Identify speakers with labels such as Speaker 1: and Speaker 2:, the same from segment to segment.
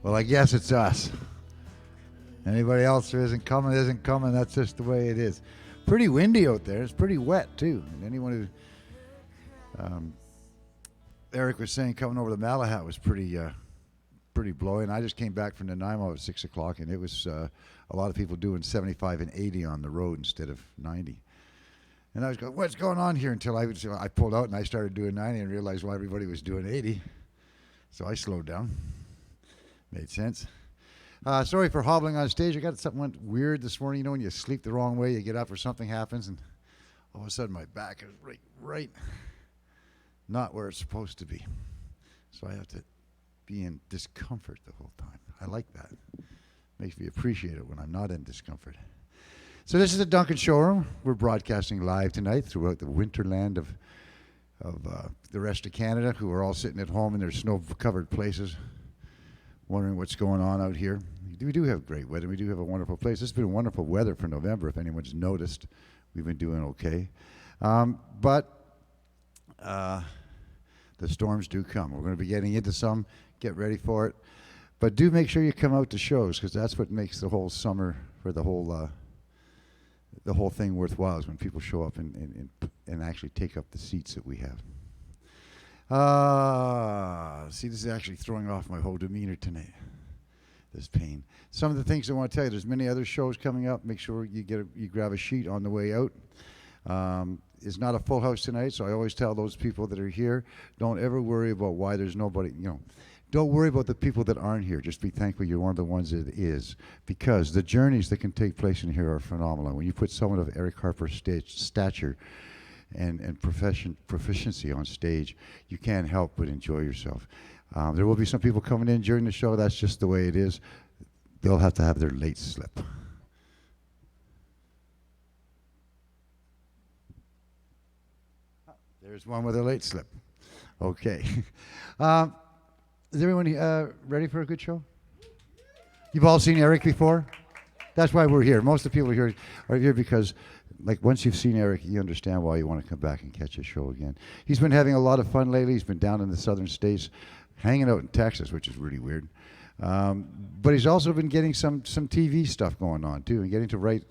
Speaker 1: Well, I guess it's us. Anybody else who isn't coming. That's just the way it is. Pretty windy out there. It's pretty wet, too. And anyone who, Eric was saying coming over to Malahat was pretty blowy. And I just came back from Nanaimo at 6 o'clock, and it was a lot of people doing 75 and 80 on the road instead of 90. And I was going, what's going on here? Until I pulled out and I started doing 90 and realized why everybody was doing 80. So I slowed down. Made sense. Sorry for hobbling on stage. I got something went weird this morning. You know when you sleep the wrong way, you get up or something happens, and all of a sudden my back is right, not where it's supposed to be. So I have to be in discomfort the whole time. I like that. Makes me appreciate it when I'm not in discomfort. So this is the Duncan Showroom. We're broadcasting live tonight throughout the winterland of the rest of Canada, who are all sitting at home in their snow-covered places, wondering what's going on out here. We do have great weather. We do have a wonderful place. It's been wonderful weather for November, if anyone's noticed. We've been doing okay. But the storms do come. We're going to be getting into some. Get ready for it. But do make sure you come out to shows, because that's what makes the whole summer, for the whole thing worthwhile, is when people show up and actually take up the seats that we have. See, this is actually throwing off my whole demeanor tonight. This pain. Some of the things I want to tell you, there's many other shows coming up. Make sure you grab a sheet on the way out. It's not a full house tonight, so I always tell those people that are here, don't ever worry about why there's nobody, Don't worry about the people that aren't here. Just be thankful you're one of the ones that is. Because the journeys that can take place in here are phenomenal. When you put someone of Eric Harper's stature and proficiency on stage, you can't help but enjoy yourself. There will be some people coming in during the show. That's just the way it is. They'll have to have their late slip. There's one with a late slip. Okay. Is everyone ready for a good show? You've all seen Eric before? That's why we're here. Most of the people are here because, once you've seen Eric, you understand why you want to come back and catch a show again. He's been having a lot of fun lately. He's been down in the southern states, hanging out in Texas, which is really weird. But he's also been getting some TV stuff going on, too, and getting to write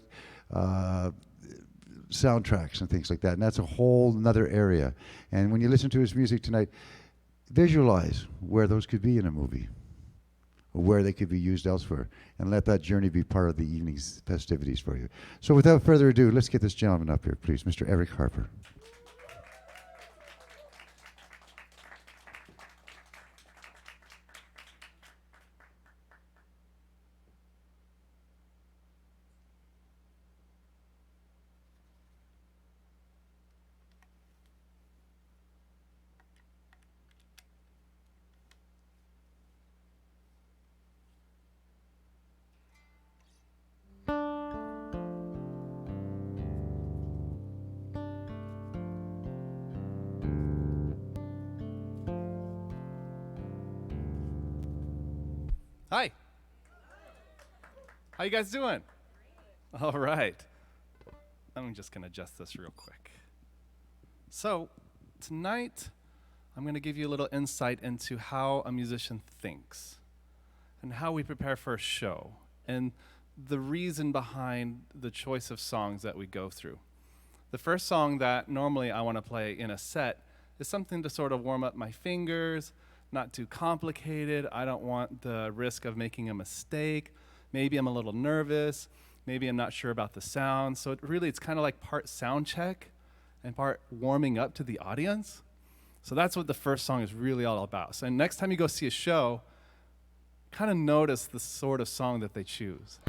Speaker 1: soundtracks and things like that. And that's a whole nother area. And when you listen to his music tonight, visualize where those could be in a movie, or where they could be used elsewhere, and let that journey be part of the evening's festivities for you. So without further ado, let's get this gentleman up here, please, Mr. Eric Harper.
Speaker 2: Hi. How you guys doing? All right. I'm just going to adjust this real quick. So, tonight, I'm going to give you a little insight into how a musician thinks and how we prepare for a show and the reason behind the choice of songs that we go through. The first song that normally I want to play in a set is something to sort of warm up my fingers, not too complicated. I don't want the risk of making a mistake. Maybe I'm a little nervous. Maybe I'm not sure about the sound. So it's kind of like part sound check and part warming up to the audience. So that's what the first song is really all about. So next time you go see a show, kind of notice the sort of song that they choose.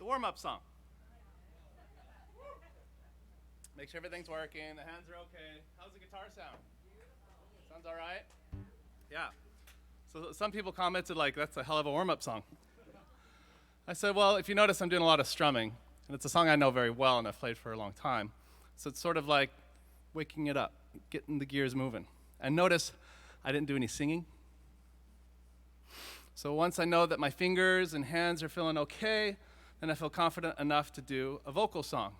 Speaker 2: warm-up song. Make sure everything's working, the hands are okay. How's the guitar sound? Sounds all right? Yeah. So some people commented like, that's a hell of a warm-up song. I said, well, if you notice, I'm doing a lot of strumming, and it's a song I know very well and I've played for a long time. So it's sort of like waking it up, getting the gears moving. And notice, I didn't do any singing. So once I know that my fingers and hands are feeling okay, then I feel confident enough to do a vocal song.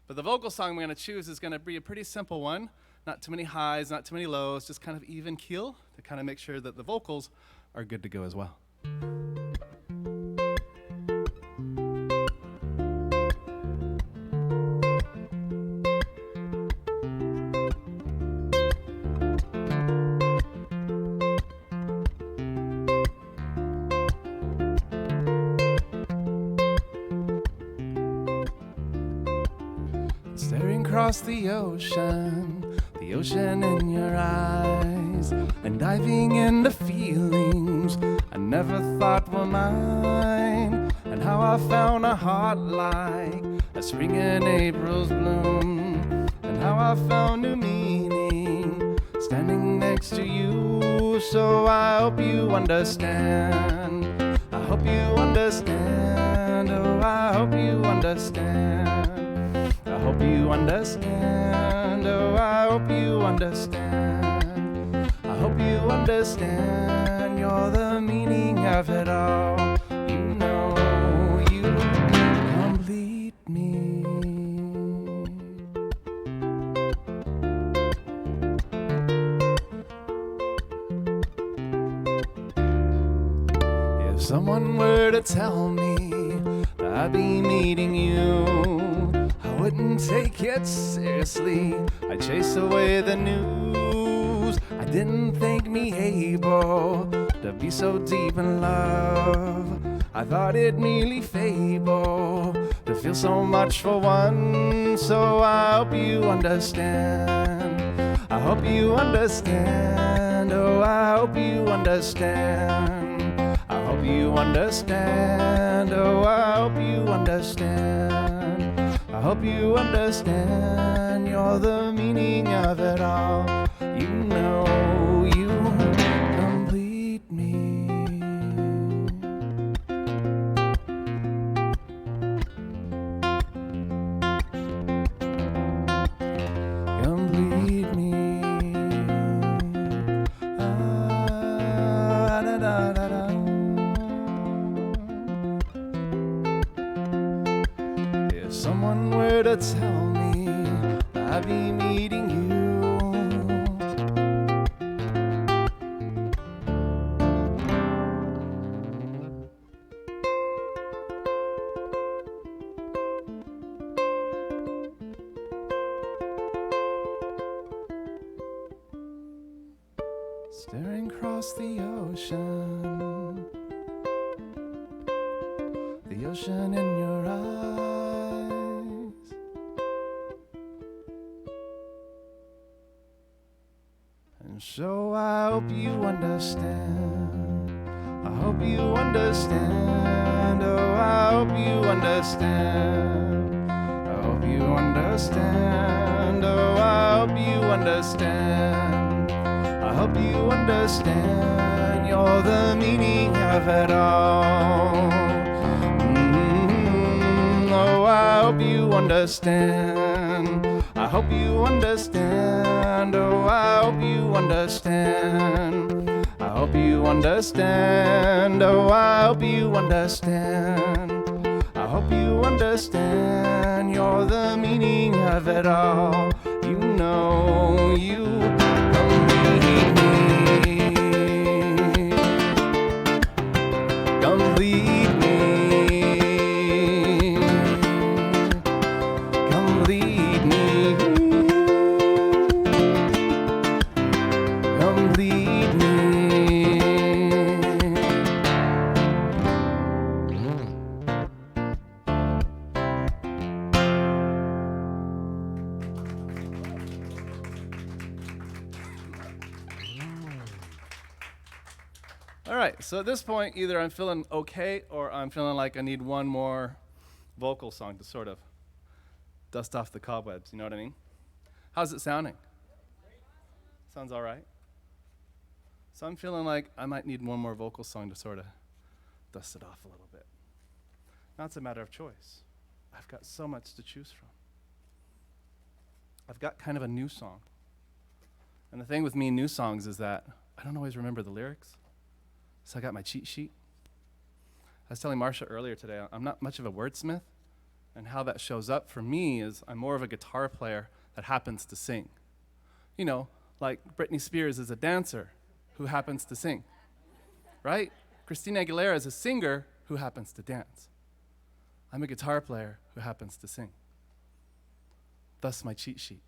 Speaker 2: But the vocal song I'm going to choose is going to be a pretty simple one. Not too many highs, not too many lows, just kind of even keel to kind of make sure that the vocals are good to go as well. Staring across the ocean in your eyes, and diving into feelings I never thought were mine, and how I found a heart like a spring in April's bloom, and how I found new meaning standing next to you. So I hope you understand, I hope you understand, oh I hope you understand, I hope you understand, oh I hope you understand, I hope you understand, you're the meaning of it all, you know you complete me. If someone were to tell me that I'd be meeting you, I wouldn't take it seriously, I'd chase away the news. I didn't think me able to be so deep in love, I thought it merely fable to feel so much for one. So I hope you understand, I hope you understand, oh I hope you understand, I hope you understand, oh I hope you understand, I hope you understand, you're the meaning of it all, you know you complete me. Complete me. Ah, da, da, da, da. If someone were to tell me that I'd be meeting you, staring across the ocean in your eyes, and so I hope you understand, I hope you understand, oh I hope you understand, I hope you understand, oh I hope you understand, I hope you understand, you're the meaning of it all. Oh, I hope you understand, I hope you understand, oh I hope you understand, I hope you understand, oh I hope you understand, I hope you understand, you're the meaning of it all, you know you complete me, complete me, complete me, complete me. All right, so at this point, either I'm feeling okay or I'm feeling like I need one more vocal song to sort of dust off the cobwebs, you know what I mean? How's it sounding? Sounds all right? So I'm feeling like I might need one more vocal song to sort of dust it off a little bit. Now it's a matter of choice. I've got so much to choose from. I've got kind of a new song. And the thing with me and new songs is that I don't always remember the lyrics. So I got my cheat sheet. I was telling Marcia earlier today, I'm not much of a wordsmith. And how that shows up for me is I'm more of a guitar player that happens to sing. You know, like Britney Spears is a dancer who happens to sing, right? Christina Aguilera is a singer who happens to dance. I'm a guitar player who happens to sing. Thus my cheat sheet.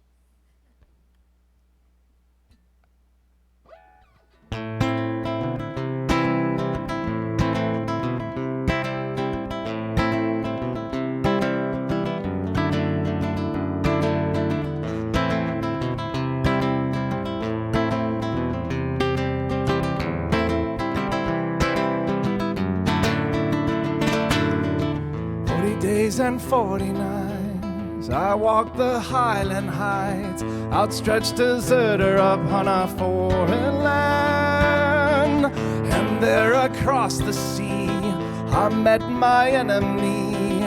Speaker 2: And 40 nights I walked the Highland Heights, outstretched deserter upon a foreign land. And there across the sea I met my enemy,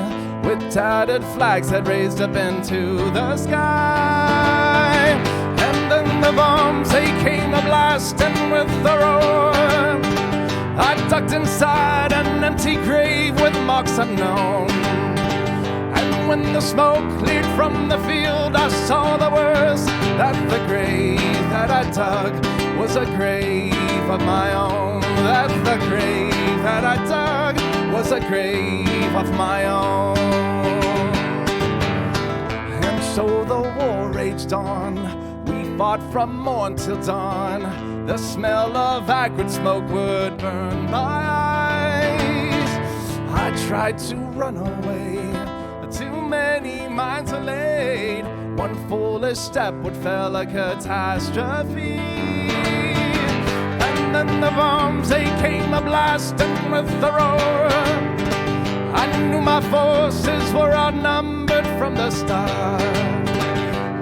Speaker 2: with tattered flags that raised up into the sky. And then the bombs, they came a-blasting with a roar. I ducked inside an empty grave with marks unknown. When the smoke cleared from the field, I saw the worst, that the grave that I dug was a grave of my own. That the grave that I dug was a grave of my own. And so the war raged on. We fought from morn till dawn. The smell of acrid smoke would burn my eyes. I tried to run away, too many minds were laid. One foolish step would fell a catastrophe. And then the bombs, they came a-blasting with a roar. I knew my forces were outnumbered from the start.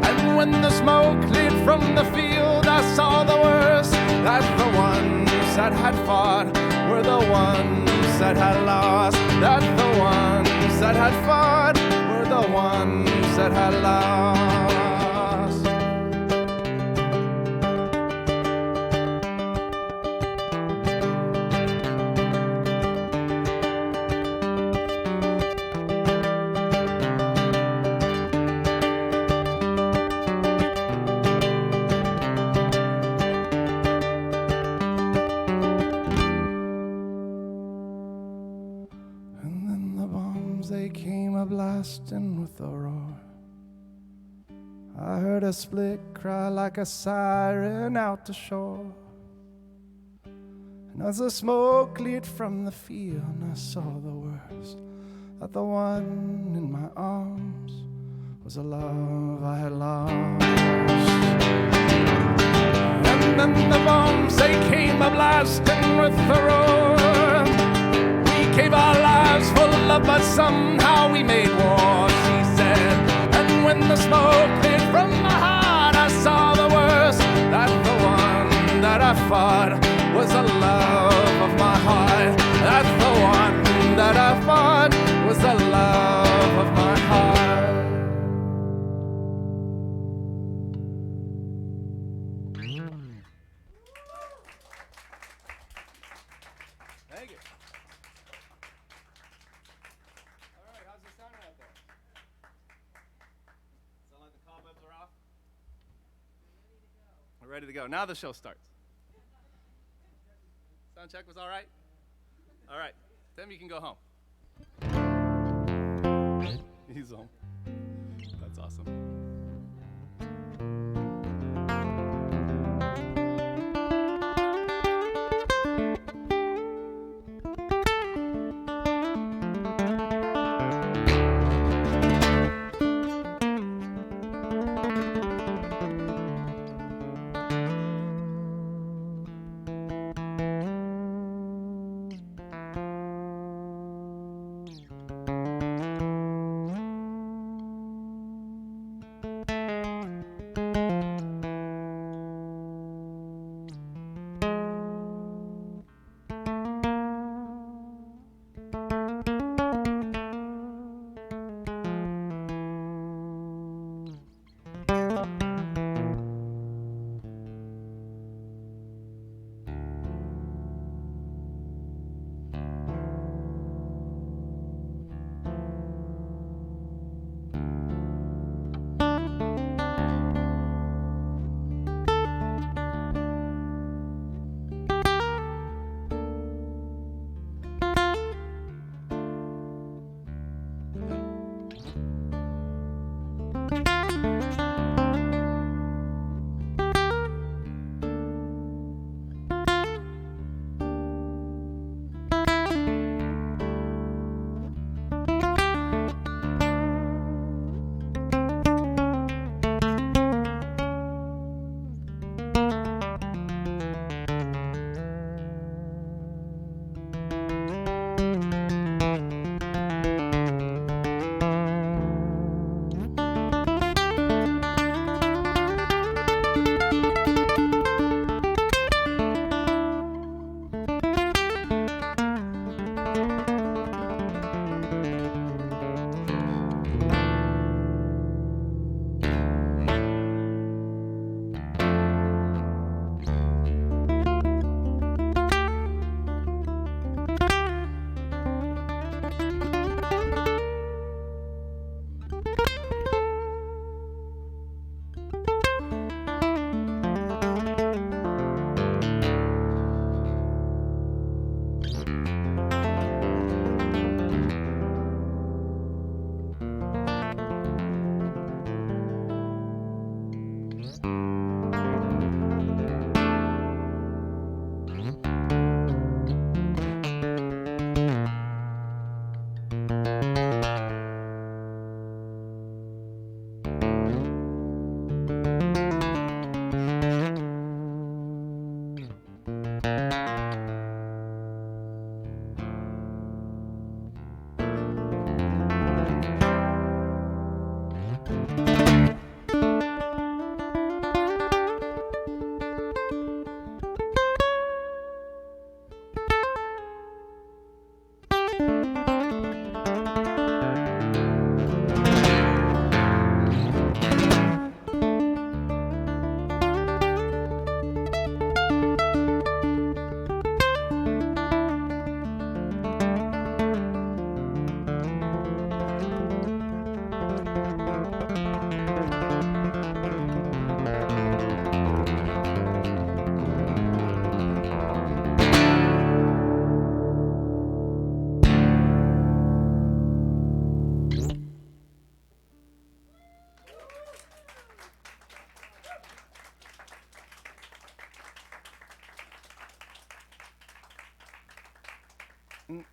Speaker 2: And when the smoke cleared from the field, I saw the worst, that the ones that had fought were the ones that had lost. That the ones that had fought were the ones that had lost. They came a-blasting with a roar. I heard a split cry like a siren out to shore. And as the smoke cleared from the field, I saw the worst, that the one in my arms was a love I had lost. And then the bombs, they came a-blasting with a roar. We gave our lives for love, but somehow we made war, she said. And when the smoke cleared from my heart, I saw the worst, that the one that I fought was the love of my heart. That the one that I fought was the love of my heart. Thank you. We're ready to go. Now the show starts. Sound check was all right? All right. Tim, you can go home. He's home. That's awesome.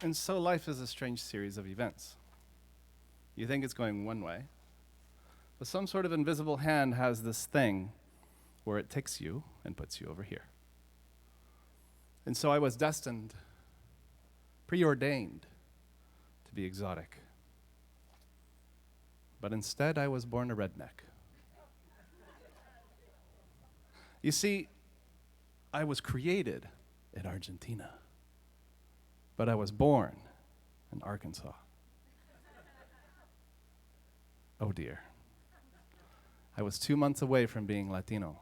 Speaker 2: And so life is a strange series of events. You think it's going one way, but some sort of invisible hand has this thing where it takes you and puts you over here. And so I was destined, preordained, to be exotic. But instead, I was born a redneck. You see, I was created in Argentina, but I was born in Arkansas. Oh dear. I was 2 months away from being Latino.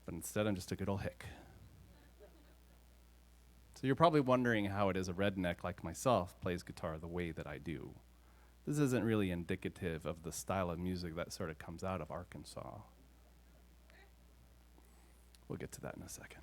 Speaker 2: But instead, I'm just a good old hick. So you're probably wondering how it is a redneck like myself plays guitar the way that I do. This isn't really indicative of the style of music that sort of comes out of Arkansas. We'll get to that in a second.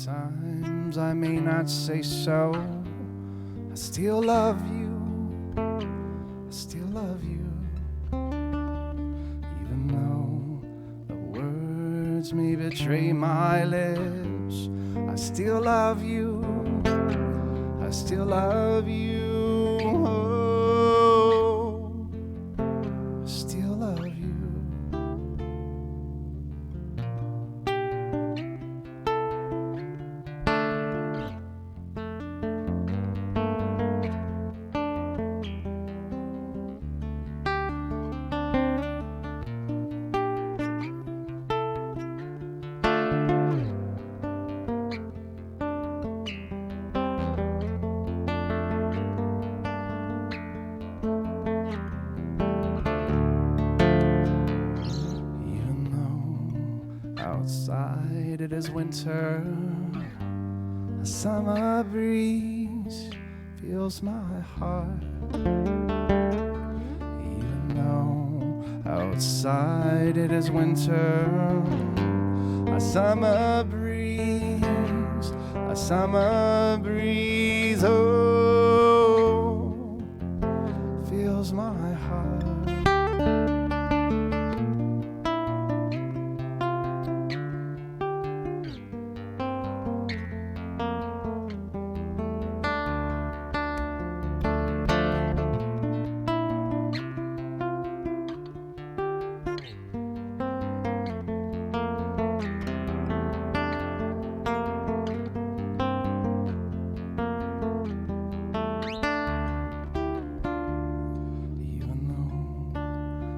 Speaker 2: Times I may not say so, I still love you, I still love you. Even though the words may betray my lips, I still love you, I still love you. Oh, I still love you. Outside it is winter, a summer breeze fills my heart. Even though outside it is winter, a summer breeze, a a summer breeze, oh, fills my heart.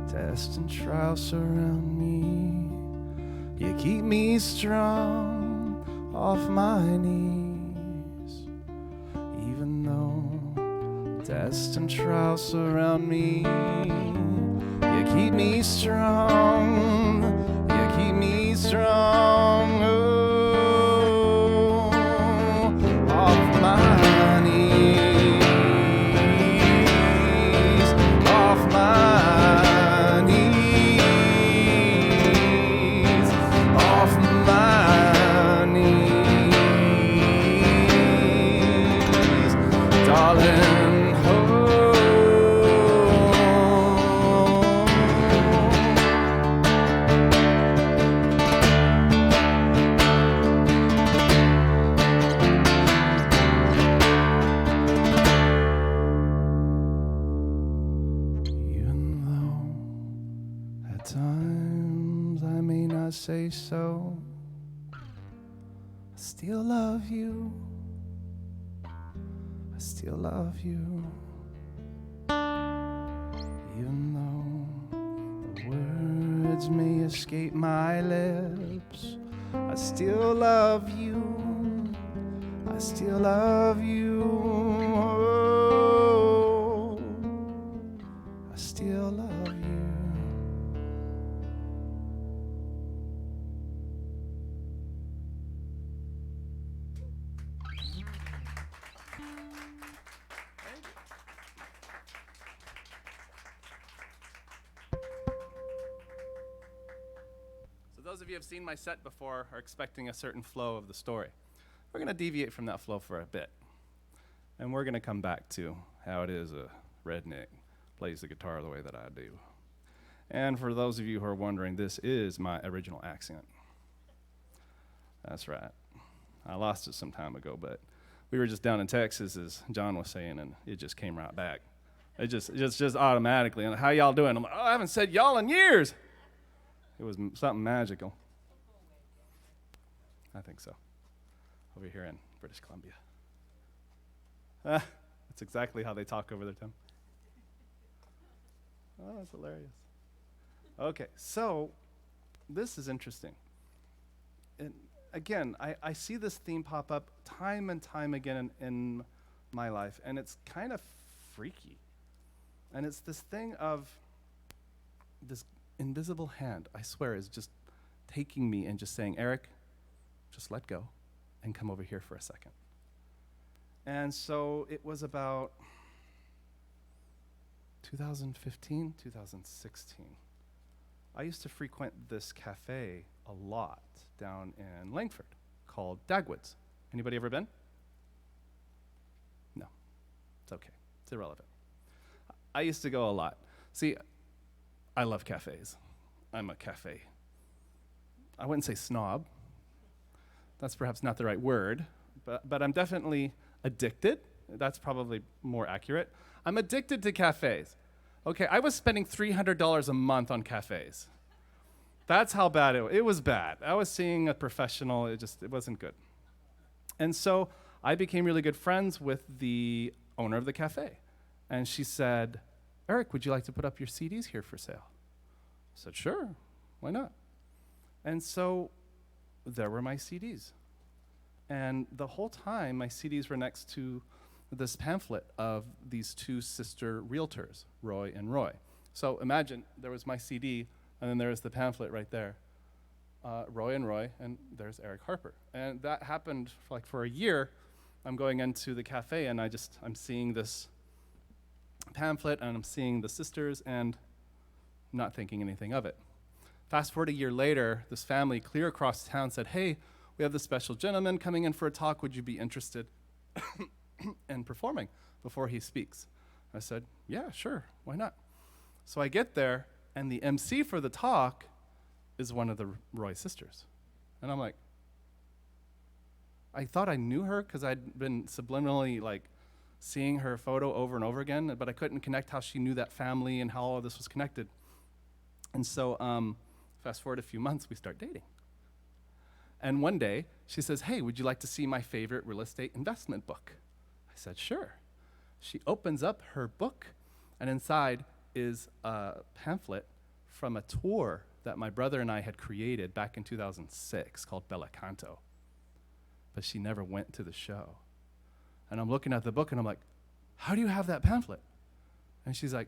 Speaker 2: Tests and trials surround me, you keep me strong off my knees. Even though tests and trials surround me, you keep me strong, you keep me strong, oh, off my knees, off my say so, I still love you, I still love you, even though the words may escape my lips, I still love you, I still love you, oh, I still love you. Those of you who have seen my set before are expecting a certain flow of the story. We're going to deviate from that flow for a bit. And we're going to come back to how it is a redneck plays the guitar the way that I do. And for those of you who are wondering, this is my original accent. That's right. I lost it some time ago, but we were just down in Texas, as John was saying, and it just came right back. It just automatically. And how y'all doing? I'm like, oh, I haven't said y'all in years. It was something magical. I think so. Over here in British Columbia. That's exactly how they talk over there, Tim. Oh, that's hilarious. Okay, so this is interesting. And again, I see this theme pop up time and time again in my life, and it's kind of freaky. And it's this thing of this invisible hand, I swear, is just taking me and just saying, Eric, just let go and come over here for a second. And so it was about 2015, 2016. I used to frequent this cafe a lot down in Langford called Dagwood's. Anybody ever been? No, it's okay, it's irrelevant. I used to go a lot. See, I love cafes. I'm a cafe. I wouldn't say snob. That's perhaps not the right word, but I'm definitely addicted. That's probably more accurate. I'm addicted to cafes. Okay, I was spending $300 a month on cafes. That's how bad it was bad. I was seeing a professional, it wasn't good. And so I became really good friends with the owner of the cafe. And she said, Eric, would you like to put up your CDs here for sale? I said, sure, why not? And so there were my CDs. And the whole time, my CDs were next to this pamphlet of these two sister realtors, Roy and Roy. So imagine there was my CD, and then there was the pamphlet right there, Roy and Roy, and there's Eric Harper. And that happened for a year. I'm going into the cafe, and I'm seeing this pamphlet, and I'm seeing the sisters, and not thinking anything of it. Fast forward a year later, this family clear across town said, hey, we have this special gentleman coming in for a talk. Would you be interested in performing before he speaks? I said, yeah, sure, why not? So I get there, and the MC for the talk is one of the Roy sisters. And I'm like, I thought I knew her because I'd been subliminally like seeing her photo over and over again, but I couldn't connect how she knew that family and how all of this was connected. And so fast forward a few months, we start dating. And one day, she says, hey, would you like to see my favorite real estate investment book? I said, sure. She opens up her book, and inside is a pamphlet from a tour that my brother and I had created back in 2006 called Bella Canto. But she never went to the show. And I'm looking at the book, and I'm like, how do you have that pamphlet? And she's like,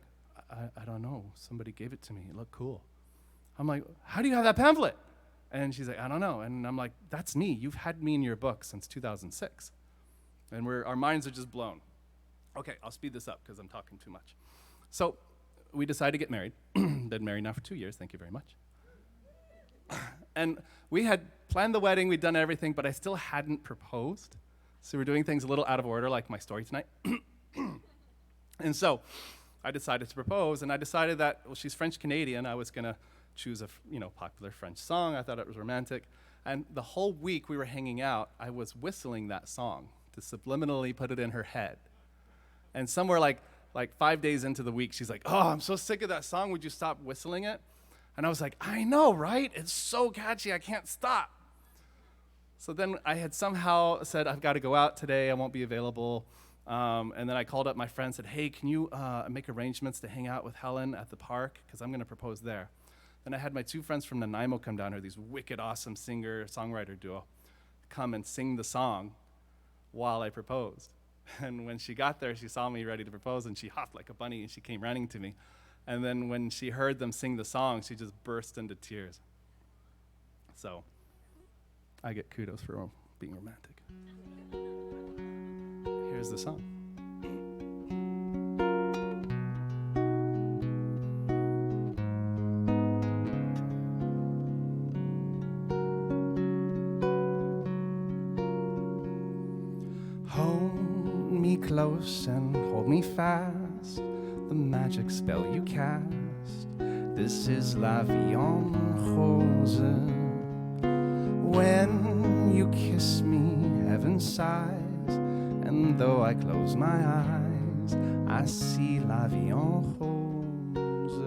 Speaker 2: I don't know. Somebody gave it to me. It looked cool. I'm like, how do you have that pamphlet? And she's like, I don't know. And I'm like, that's me. You've had me in your book since 2006. And our minds are just blown. Okay, I'll speed this up because I'm talking too much. So we decided to get married. Been married now for 2 years. Thank you very much. And we had planned the wedding. We'd done everything, but I still hadn't proposed. So we're doing things a little out of order, like my story tonight. And so I decided to propose, and I decided that, well, she's French-Canadian. I was going to choose a popular French song. I thought it was romantic. And the whole week we were hanging out, I was whistling that song to subliminally put it in her head. And somewhere like 5 days into the week, she's like, oh, I'm so sick of that song. Would you stop whistling it? And I was like, I know, right? It's so catchy. I can't stop. So then I had somehow said, I've got to go out today. I won't be available. And then I called up my friend and said, hey, can you make arrangements to hang out with Helen at the park? Because I'm going to propose there. Then I had my 2 friends from Nanaimo come down here, these wicked awesome singer-songwriter duo, come and sing the song while I proposed. And when she got there, she saw me ready to propose, and she hopped like a bunny, and she came running to me. And then when she heard them sing the song, she just burst into tears. So I get kudos for being romantic. Here's the song. Hold me close and hold me fast, the magic spell you cast. This is la vie en rose. When you kiss me, heaven sighs, and though I close my eyes, I see la vie en rose.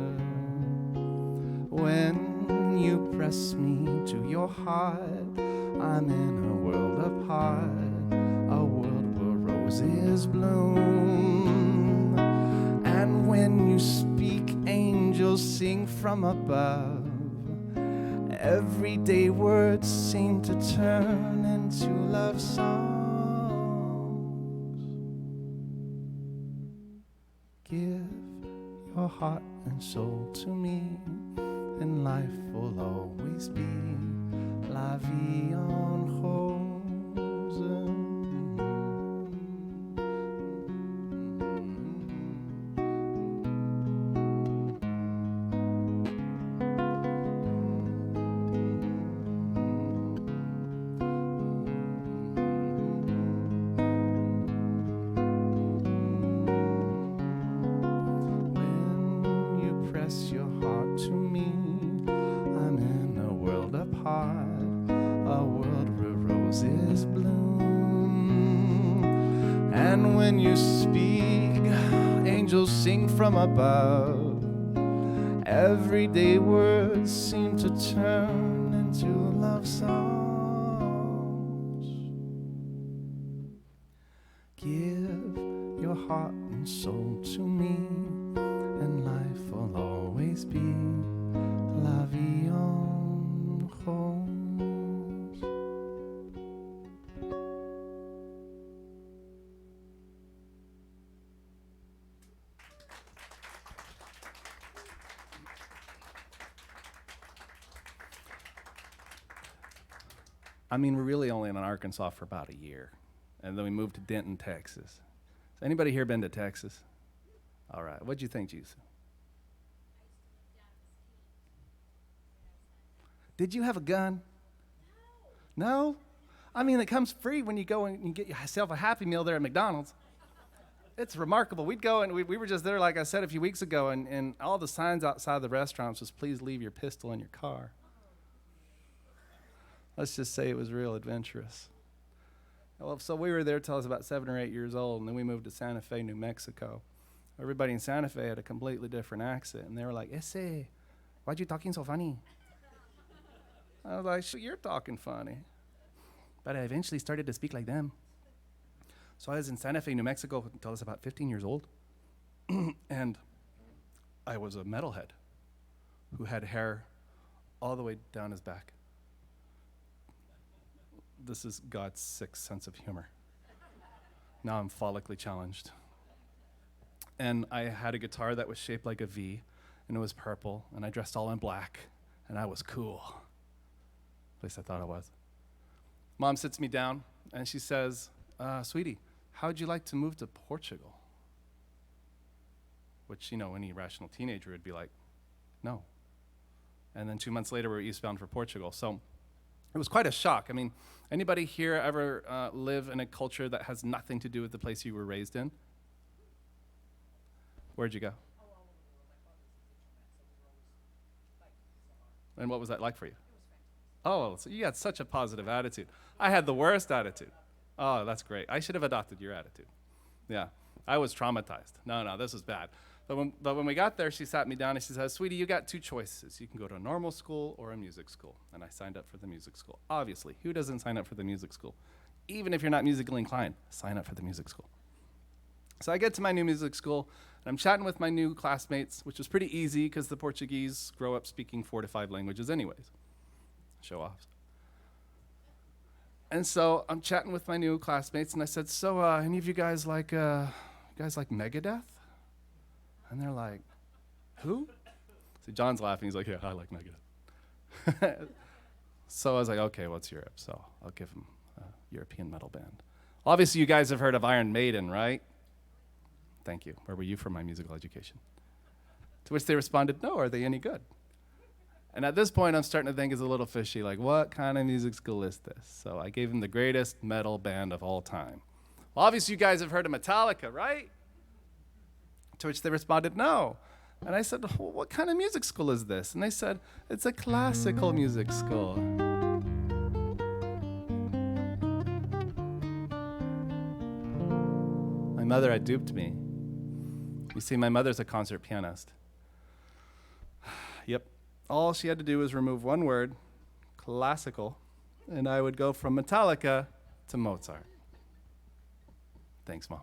Speaker 2: When you press me to your heart, I'm in a world apart, a world where roses bloom. And when you speak, angels sing from above. Everyday words seem to turn into love songs. Give your heart and soul to me, and life will always be la vie en rose. And when you speak, angels sing from above. Everyday words seem to turn into love songs. Give your heart and soul to me, and life will always be la vie en rose. I mean, we're really only in Arkansas for about a year, and then we moved to Denton, Texas. Has anybody here been to Texas? All right. What'd you think, Jesus? Did you have a gun? No. I mean, it comes free when you go and you get yourself a Happy Meal there at McDonald's. It's remarkable. We'd go, and we were just there, like I said, a few weeks ago, and all the signs outside the restaurants was, please leave your pistol in your car. Let's just say it was real adventurous. Well, so we were there till I was about 7 or 8 years old, and then we moved to Santa Fe, New Mexico. Everybody in Santa Fe had a completely different accent, and they were like, "Ese, why you talking so funny?" I was like, "You're talking funny." But I eventually started to speak like them. So I was in Santa Fe, New Mexico until I was about 15 years old. And I was a metalhead who had hair all the way down his back. This is God's sixth sense of humor. Now I'm follically challenged. And I had a guitar that was shaped like a V, and it was purple, and I dressed all in black, and I was cool. At least I thought I was. Mom sits me down, and she says, "Sweetie, how'd you like to move to Portugal?" Which, any rational teenager would be like, no. And then 2 months later, we were eastbound for Portugal. So it was quite a shock. I mean, anybody here ever live in a culture that has nothing to do with the place you were raised in? Where'd you go? And what was that like for you? Oh, so you had such a positive attitude. I had the worst attitude. Oh, that's great. I should have adopted your attitude. Yeah, I was traumatized. No, this was bad. But when we got there, she sat me down and she said, "Sweetie, you got 2 choices. You can go to a normal school or a music school." And I signed up for the music school. Obviously, who doesn't sign up for the music school? Even if you're not musically inclined, sign up for the music school. So I get to my new music school, and I'm chatting with my new classmates, which was pretty easy because the Portuguese grow up speaking 4 to 5 languages anyways. Show offs. And so I'm chatting with my new classmates, and I said, "So any of you guys like Megadeth?" And they're like, "Who?" So John's laughing. He's like, "Yeah, I like Megadeth." So I was like, "Okay, what's Europe?" So I'll give him a European metal band. Obviously, you guys have heard of Iron Maiden, right? Thank you. Where were you for my musical education? To which they responded, "No, are they any good?" And at this point, I'm starting to think it's a little fishy, like, what kind of music school is this? So I gave him the greatest metal band of all time. Well, obviously, you guys have heard of Metallica, right? To which they responded, "No." And I said, "Well, what kind of music school is this?" And they said, "It's a classical music school." My mother had duped me. You see, my mother's a concert pianist. Yep. All she had to do was remove one word, classical, and I would go from Metallica to Mozart. Thanks, Mom.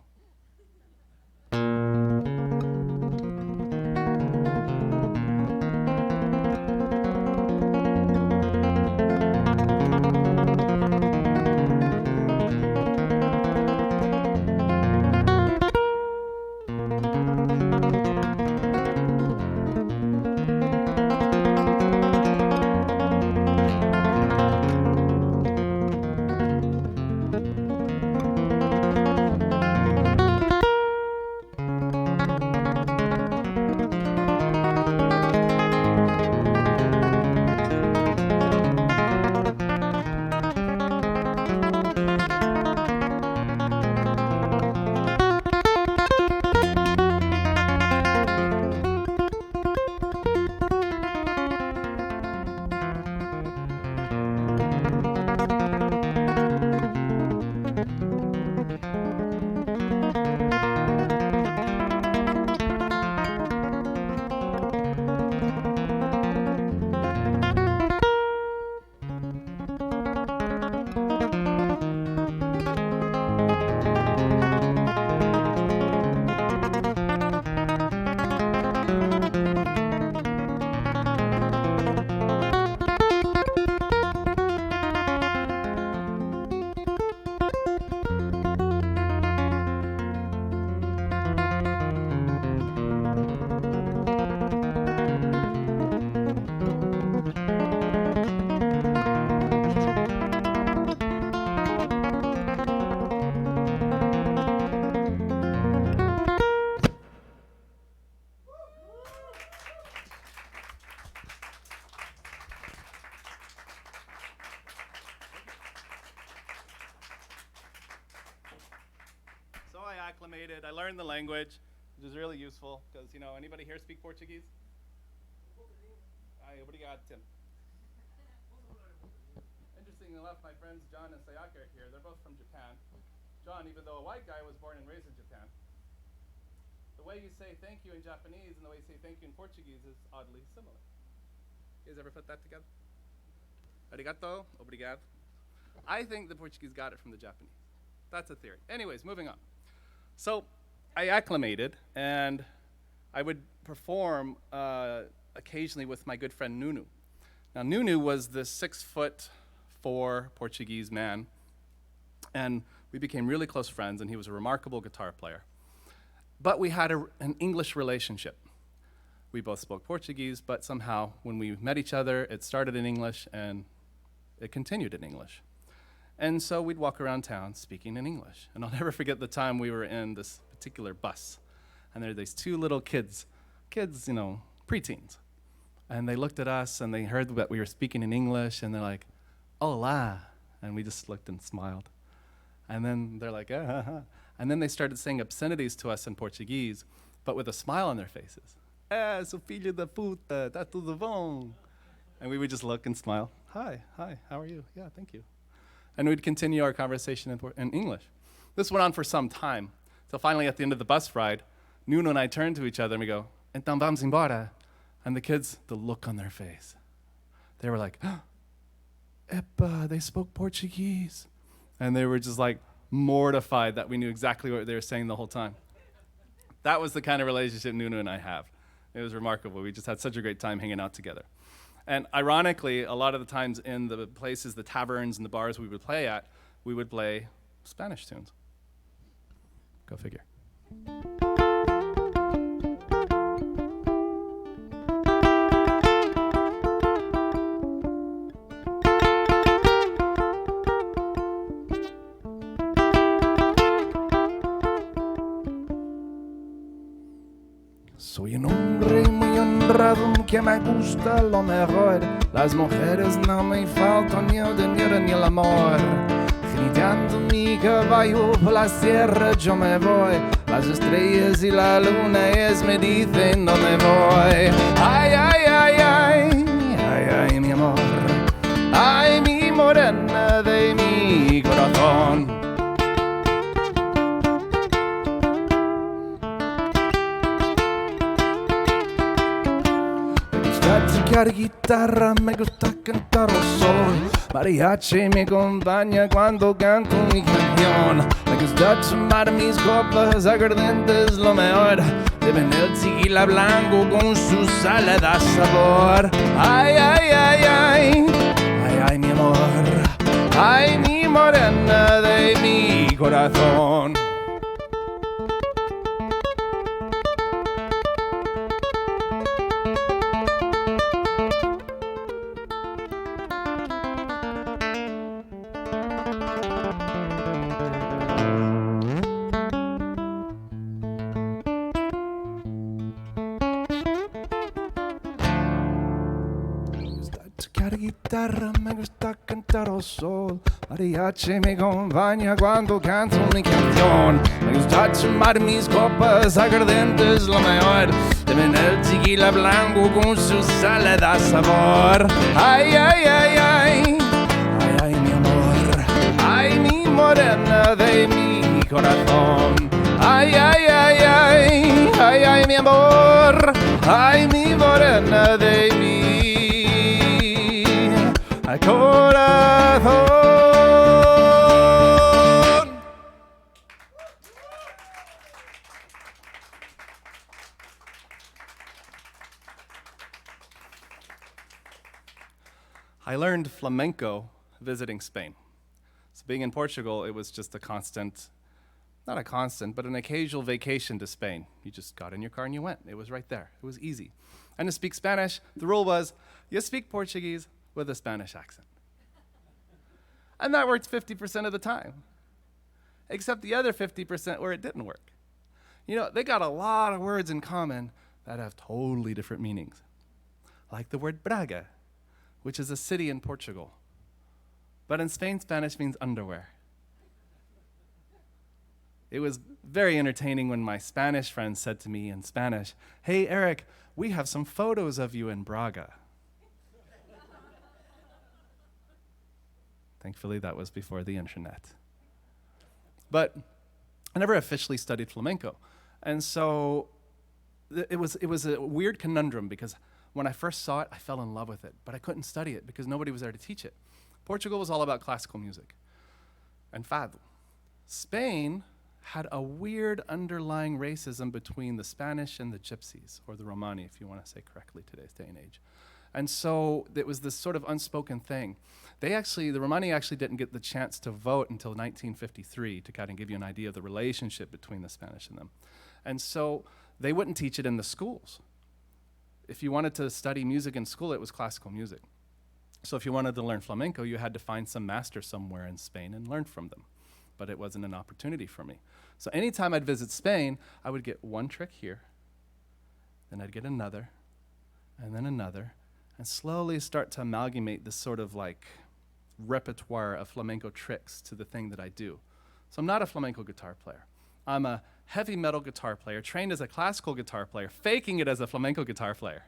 Speaker 2: acclimated. I learned the language, which is really useful because, anybody here speak Portuguese? Ai, obrigado, Tim. Interestingly enough, my friends John and Sayaka are here. They're both from Japan. John, even though a white guy, was born and raised in Japan. The way you say thank you in Japanese and the way you say thank you in Portuguese is oddly similar. You guys ever put that together? Arigato, obrigado. I think the Portuguese got it from the Japanese. That's a theory. Anyways, moving on. So I acclimated, and I would perform occasionally with my good friend Nuno. Now, Nuno was this 6'4" Portuguese man, and we became really close friends, and he was a remarkable guitar player. But we had an English relationship. We both spoke Portuguese, but somehow when we met each other, it started in English, and it continued in English. And so we'd walk around town speaking in English. And I'll never forget the time we were in this particular bus. And there were these two little kids, preteens. And they looked at us and they heard that we were speaking in English and they're like, hola. And we just looked and smiled. And then they're like, ah. And then they started saying obscenities to us in Portuguese, but with a smile on their faces. Seu filho da puta, tá tudo bom? And we would just look and smile. Hi, how are you? Yeah, thank you. And we'd continue our conversation in English. This went on for some time, till finally at the end of the bus ride, Nuno and I turned to each other and we go, então vamos embora. And the kids, the look on their face, they were like, epa, they spoke Portuguese. And they were just like mortified that we knew exactly what they were saying the whole time. That was the kind of relationship Nuno and I have. It was remarkable. We just had such a great time hanging out together. And ironically, a lot of the times in the places, the taverns and the bars we would play at, we would play Spanish tunes. Go figure.
Speaker 3: Soy un hombre muy honrado que me gusta lo mejor. Las mujeres no me faltan ni el dinero ni el amor. Gritando mi caballo por la sierra yo me voy. Las estrellas y la luna me dicen dónde voy. Ay, ay, ay, ay, ay, ay, mi amor. Ay, mi morena de mi corazón. Tocar guitarra, me gusta cantar sol. Mariachi me acompaña cuando canto mi canción. Me gusta tomar mis copas aguardientes, lo mejor. Deben el tequila blanco con su sal le da sabor. Ay, ay, ay, ay, ay, ay, mi amor. Ay, mi morena de mi corazón. Guitarra, me gusta cantar al sol. Mariachi me acompaña cuando canto mi canción. Me gusta tomar mis copas aguardientes, lo mejor. Deben el tequila blanco con su sal le da sabor. Ay, ay, ay, ay, ay, ay, mi amor. Ay, mi morena de mi corazón. Ay, ay, ay, ay, ay, ay, mi amor. Ay, mi morena de mi corazón.
Speaker 2: I learned flamenco visiting Spain. So being in Portugal, it was just a constant, not a constant, but an occasional vacation to Spain. You just got in your car and you went. It was right there. It was easy. And to speak Spanish, the rule was you speak Portuguese with a Spanish accent. And that worked 50% of the time, except the other 50% where it didn't work. They got a lot of words in common that have totally different meanings, like the word Braga, which is a city in Portugal. But in Spain, Spanish means underwear. It was very entertaining when my Spanish friend said to me in Spanish, "Hey, Eric, we have some photos of you in Braga." Thankfully, that was before the internet. But I never officially studied flamenco. And so it was a weird conundrum because when I first saw it, I fell in love with it, but I couldn't study it because nobody was there to teach it. Portugal was all about classical music and fado. Spain had a weird underlying racism between the Spanish and the Gypsies, or the Romani, if you want to say correctly today's day and age. And so it was this sort of unspoken thing. The Romani actually didn't get the chance to vote until 1953 to kind of give you an idea of the relationship between the Spanish and them. And so they wouldn't teach it in the schools. If you wanted to study music in school, it was classical music. So if you wanted to learn flamenco, you had to find some master somewhere in Spain and learn from them. But it wasn't an opportunity for me. So anytime I'd visit Spain, I would get one trick here, then I'd get another, and then another, and slowly start to amalgamate this sort of like repertoire of flamenco tricks to the thing that I do. So I'm not a flamenco guitar player. I'm a heavy metal guitar player, trained as a classical guitar player, faking it as a flamenco guitar player.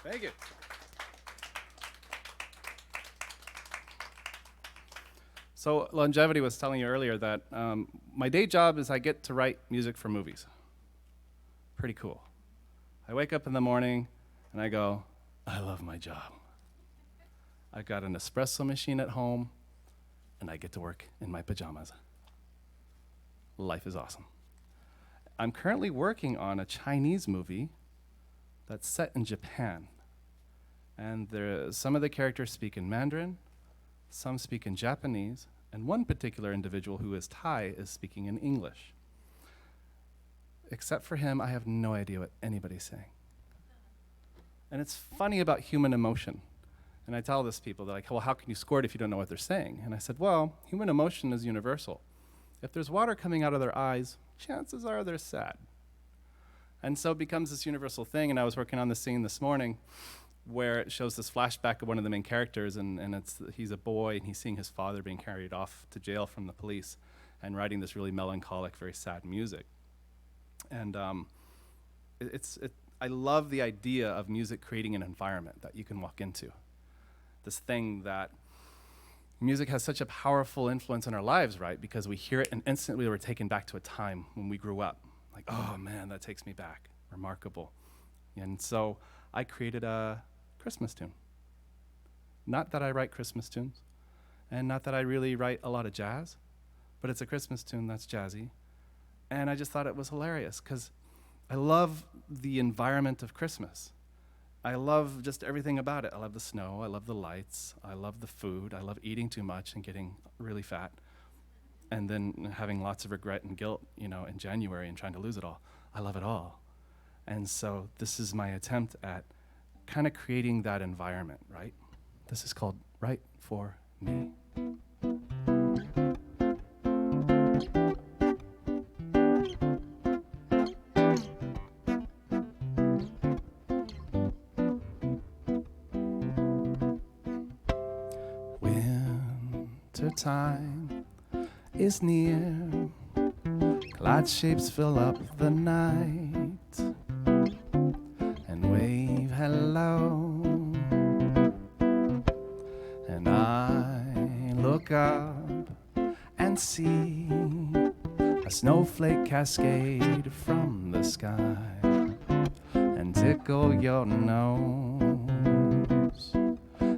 Speaker 2: Thank you. So Longevity was telling you earlier that my day job is I get to write music for movies. Pretty cool. I wake up in the morning and I go, I love my job. I've got an espresso machine at home and I get to work in my pajamas. Life is awesome. I'm currently working on a Chinese movie that's set in Japan. And some of the characters speak in Mandarin, some speak in Japanese, And one particular individual who is Thai is speaking in English. Except for him, I have no idea what anybody's saying. And it's funny about human emotion. And I tell this to people, they're like, well, how can you score it if you don't know what they're saying? And I said, well, human emotion is universal. If there's water coming out of their eyes, chances are they're sad. And so it becomes this universal thing. And I was working on this scene this morning where it shows this flashback of one of the main characters, and he's a boy, and he's seeing his father being carried off to jail from the police and writing this really melancholic, very sad music. And I love the idea of music creating an environment that you can walk into. This thing that music has such a powerful influence in our lives, right? Because we hear it and instantly we're taken back to a time when we grew up. Like, oh man, that takes me back. Remarkable. And so I created a Christmas tune. Not that I write Christmas tunes, and not that I really write a lot of jazz, but it's a Christmas tune that's jazzy. And I just thought it was hilarious because I love the environment of Christmas. I love just everything about it. I love the snow, I love the lights, I love the food, I love eating too much and getting really fat, and then having lots of regret and guilt, in January and trying to lose it all. I love it all. And so this is my attempt at kind of creating that environment, right? This is called Right for Me. Winter time is near, cloud shapes fill up the night and wave hello, and I look up and see a snowflake cascade from the sky and tickle your nose,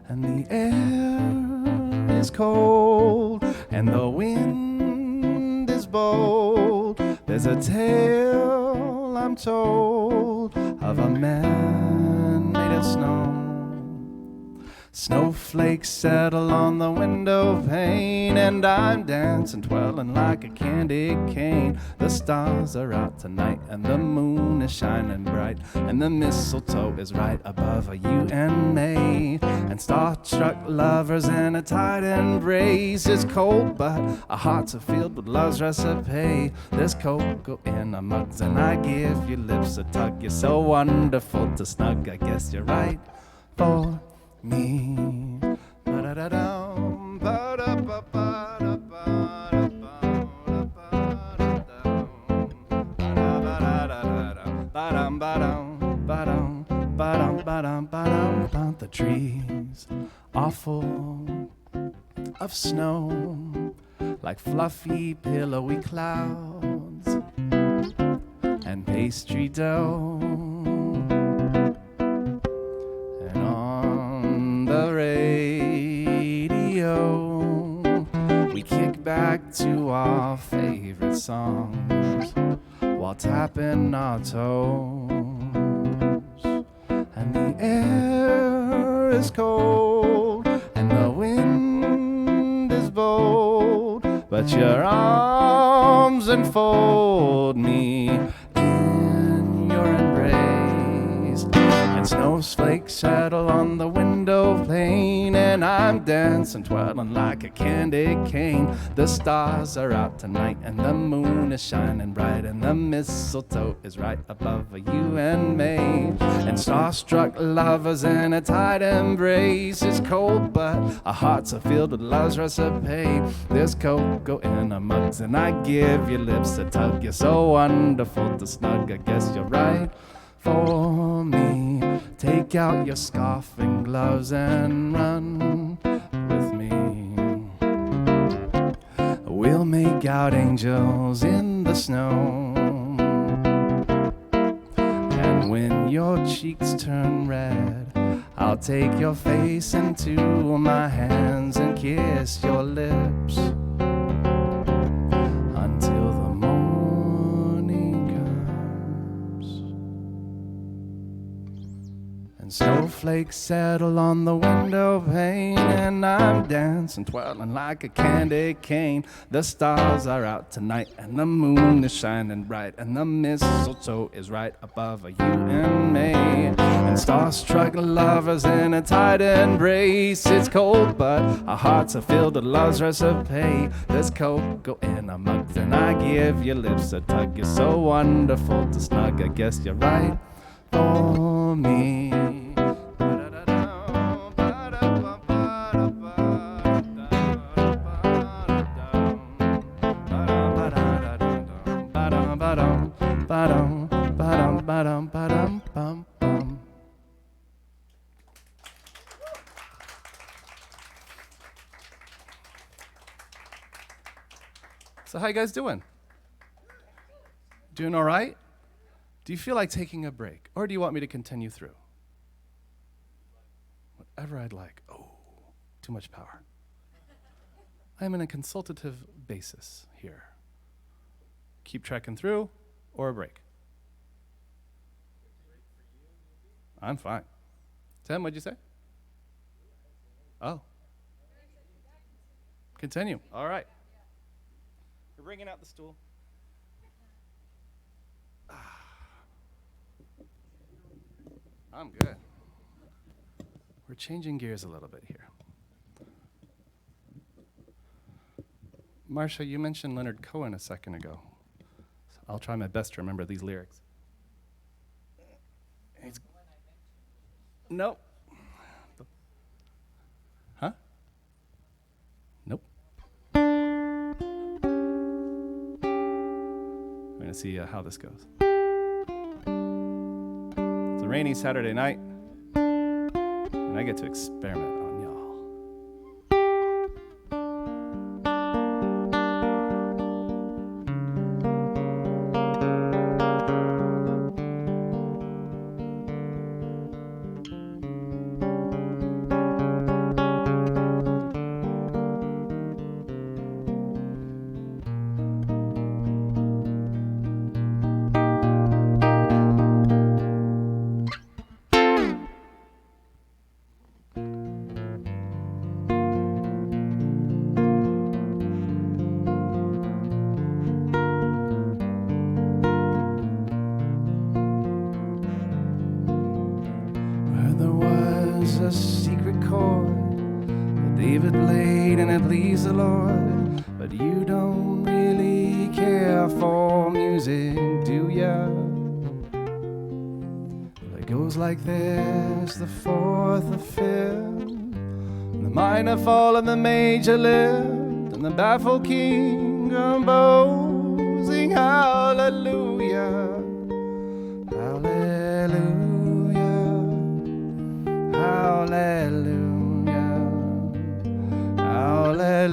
Speaker 2: and the air is cold and the wind is bold. There's a tale, I'm told, of a man made of snow. Snowflakes settle on the window pane, and I'm dancing, twirling like a candy cane. The stars are out tonight, and the moon is shining bright, and the mistletoe is right above you and me. And star-struck lovers in a tight embrace. It's cold, but our hearts are filled with love's recipe. There's cocoa in our mugs, and I give you lips a tug. You're so wonderful to snug. I guess you're right for me. Ba-da-da-dum, ba-da-ba-ba-da-ba-da-ba-da-ba-da-dum, ba-da-ba-da-da-da-dum, ba-dum, ba-dum, ba-dum, ba-dum. The trees are full of snow, like fluffy, pillowy clouds and pastry dough. The radio, we kick back to our favorite songs while tapping our toes, and the air is cold and the wind is bold, but your arms enfold me in your embrace. And snowflakes settle on the window pane, and I'm dancing, twirling like a candy cane. The stars are out tonight, and the moon is shining bright, and the mistletoe is right above you and me. And star-struck lovers in a tight embrace. It's cold, but our hearts are filled with love's recipe. There's cocoa in our mugs, and I give your lips a tug. You're so wonderful to snug. I guess you're right for me. Take out your scarf and gloves and run with me. We'll make out angels in the snow, and when your cheeks turn red, I'll take your face into my hands and kiss your lips until the morning comes. And
Speaker 3: Snowflakes settle on the window pane, and I'm dancing, twirling like a candy cane. The stars are out tonight, and the moon is shining bright, and the mistletoe is right above you and me. And starstruck lovers in a tight embrace. It's cold, but our hearts are filled with love's recipe. There's cocoa in a mug, then I give your lips a tug. You're so wonderful to snug, I guess you're right for me.
Speaker 2: So how you guys doing? Doing all right? Do you feel like taking a break, or do you want me to continue through? Whatever I'd like. Oh, too much power. I am in a consultative basis here. Keep trekking through, or a break? I'm fine. Tim, what'd you say? Oh. Continue. All right. We're bringing out the stool. I'm good. We're changing gears a little bit here. Marcia, you mentioned Leonard Cohen a second ago. So I'll try my best to remember these lyrics. Nope. Huh? Nope. We're going to see how this goes. It's a rainy Saturday night, and I get to experiment on y'all. A secret chord that David played and it pleased the Lord, but you don't really care for music, do ya? Well, it goes like this: the fourth, the fifth, the minor fall and the major lift, and the baffled king composing hallelujah, hallelujah. Hallelujah, hallelujah,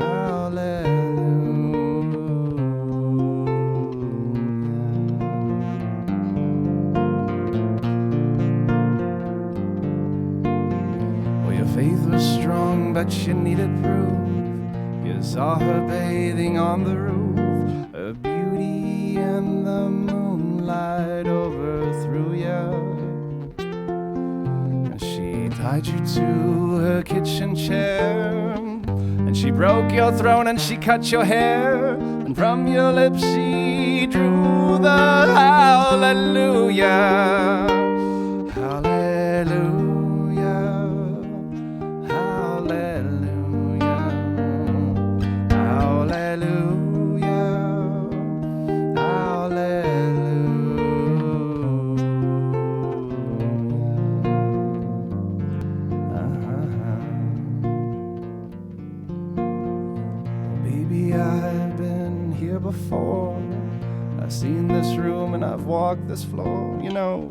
Speaker 2: hallelujah. Well, your faith was strong, but you needed proof. You saw her bathing on the roof, her beauty and the moonlight overthrew you. Tied you to her kitchen chair, and she broke your throne and she cut your hair, and from your lips she drew the hallelujah, hallelujah, hallelujah, hallelujah, I've been here before. I've seen this room and I've walked this floor. You know,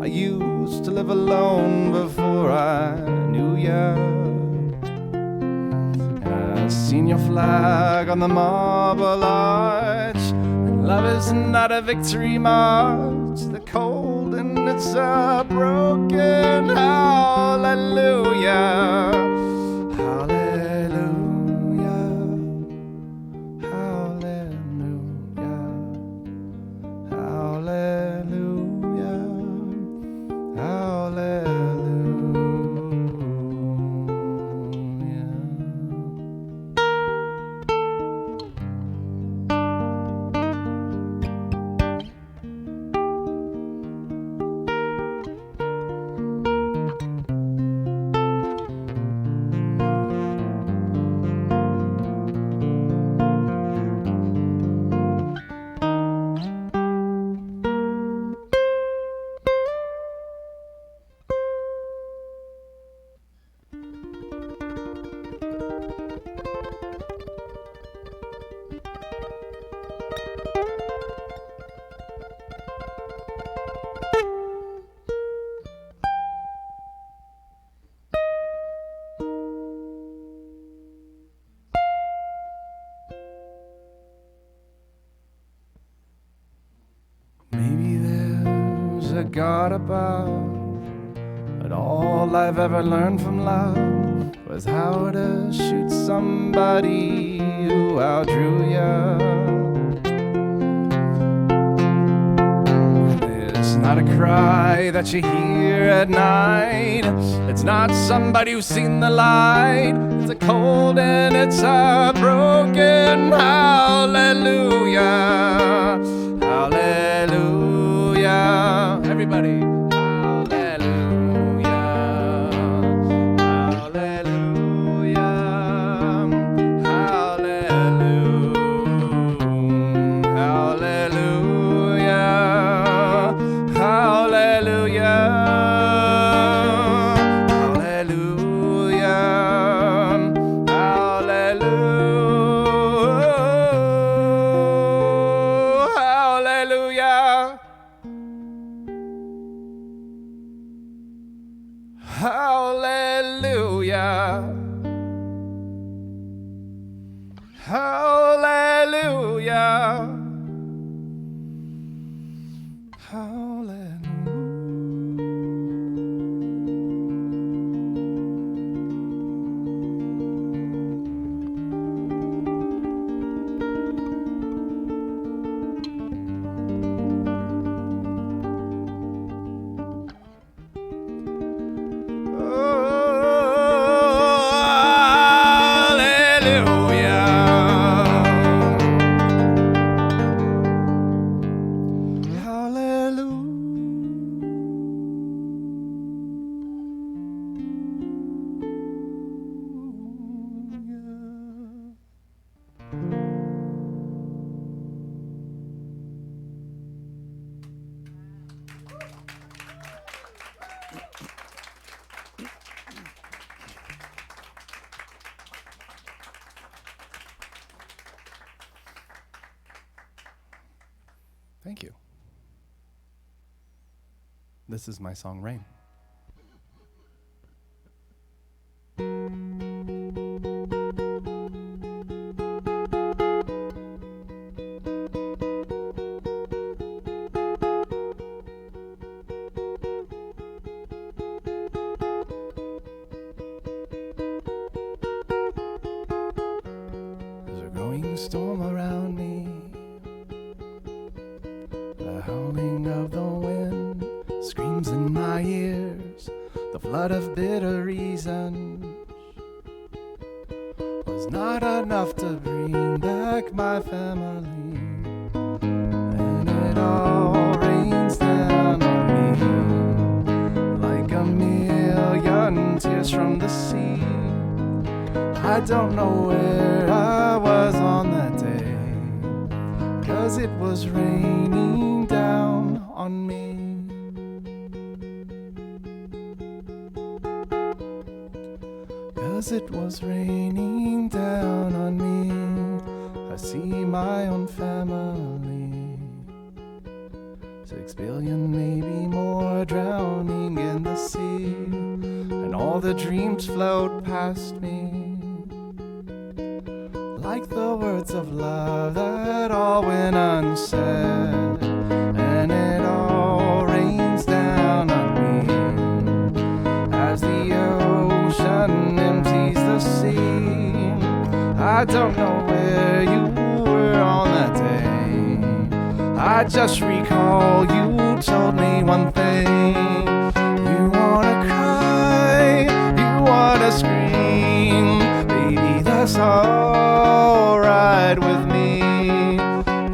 Speaker 2: I used to live alone before I knew ya. And I've seen your flag on the marble arch. And love is not a victory march. The cold and it's a broken hallelujah. Hallelujah,
Speaker 3: God above. But all I've ever learned from love was how to shoot somebody who outdrew ya. It's not a cry that you hear at night. It's not somebody who's seen the light. It's a cold and it's a broken hallelujah. Hallelujah. Everybody. Thank you. This is my song, Rain. There's a growing storm around me. The howling of the wind screams in my ears. The flood of bitter reasons was not enough to bring back my family. And it all rains down on me like a million tears from the sea. I don't know where I was on that day, 'cause it was raining down on me. 'Cause it was raining down on me. I see my own family, 6 billion, maybe more, drowning in the sea. And all the dreams float past me like the words of love that all went unsaid. And it all rains down on me as the ocean empties the sea. I don't know where you were on that day. I just recall you told me one thing. You wanna cry, you wanna scream, baby, that's alright with me.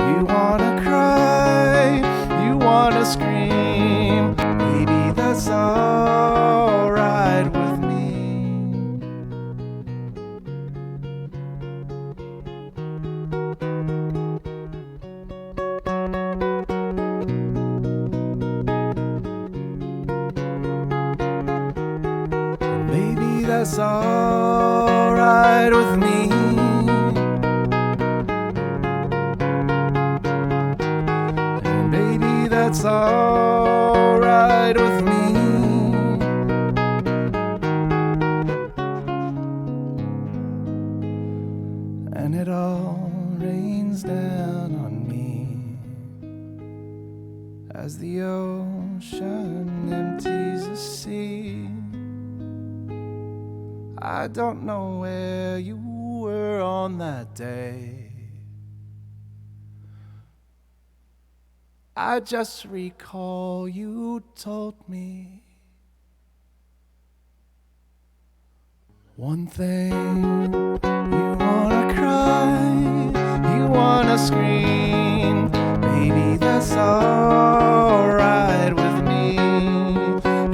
Speaker 3: You wanna cry, you wanna scream, baby, that's alright with me. Baby, that's alright with me. And baby, that's alright with me. And it all rains down on me as the ocean empties the sea. I don't know where you were on that day. I just recall you told me one thing. You wanna cry, you wanna scream, baby, that's alright with me.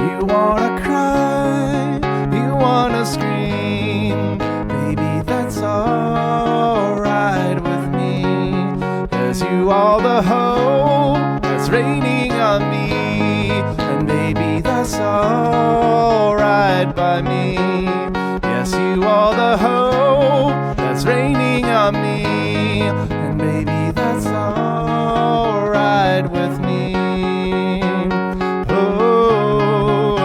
Speaker 3: You wanna cry, you wanna scream, baby, that's alright with me. 'Cause you are the hope that's raining on me, and baby, that's alright by me. Yes, you are the hope that's raining on me, and baby, that's alright with me. Oh,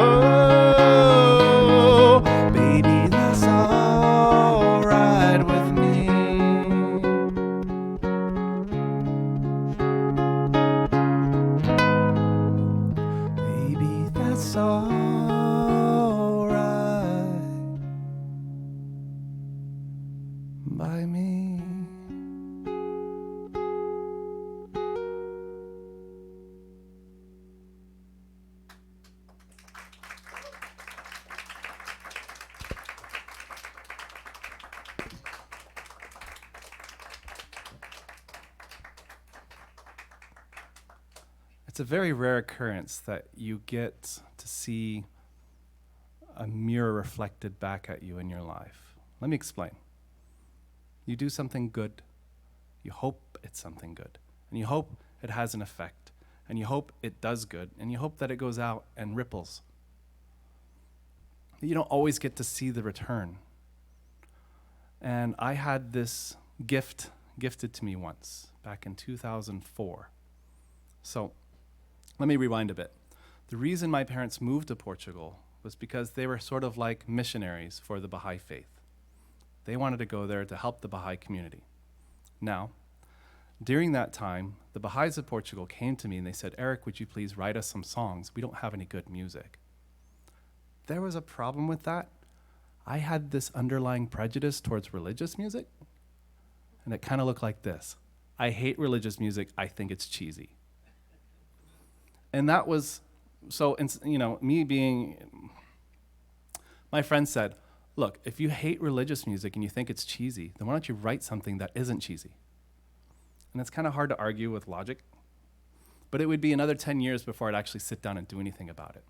Speaker 3: baby, that's alright with me. Baby, that's alright by me.
Speaker 2: It's a very rare occurrence that you get to see a mirror reflected back at you in your life. Let me explain. You do something good, you hope it's something good, and you hope it has an effect, and you hope it does good, and you hope that it goes out and ripples. You don't always get to see the return. And I had this gift gifted to me once, back in 2004. So let me rewind a bit. The reason my parents moved to Portugal was because they were sort of like missionaries for the Baha'i faith. They wanted to go there to help the Baha'i community. Now, during that time, the Baha'is of Portugal came to me and they said, "Eric, would you please write us some songs? We don't have any good music." There was a problem with that. I had this underlying prejudice towards religious music, and it kind of looked like this. I hate religious music. I think it's cheesy. And that was, so, me being, my friend said, "Look, if you hate religious music and you think it's cheesy, then why don't you write something that isn't cheesy?" And it's kind of hard to argue with logic, but it would be another 10 years before I'd actually sit down and do anything about it.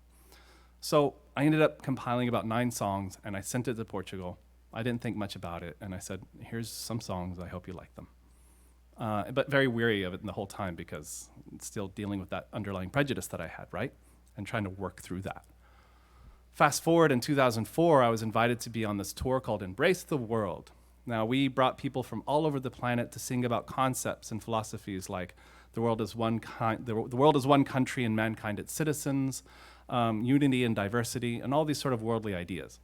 Speaker 2: So I ended up compiling about 9 songs, and I sent it to Portugal. I didn't think much about it, and I said, "Here's some songs, I hope you like them." But very weary of it the whole time because it's still dealing with that underlying prejudice that I had, right? And trying to work through that. Fast forward in 2004, I was invited to be on this tour called Embrace the World. Now, we brought people from all over the planet to sing about concepts and philosophies like the world is one country and mankind its citizens, unity and diversity, and all these sort of worldly ideas.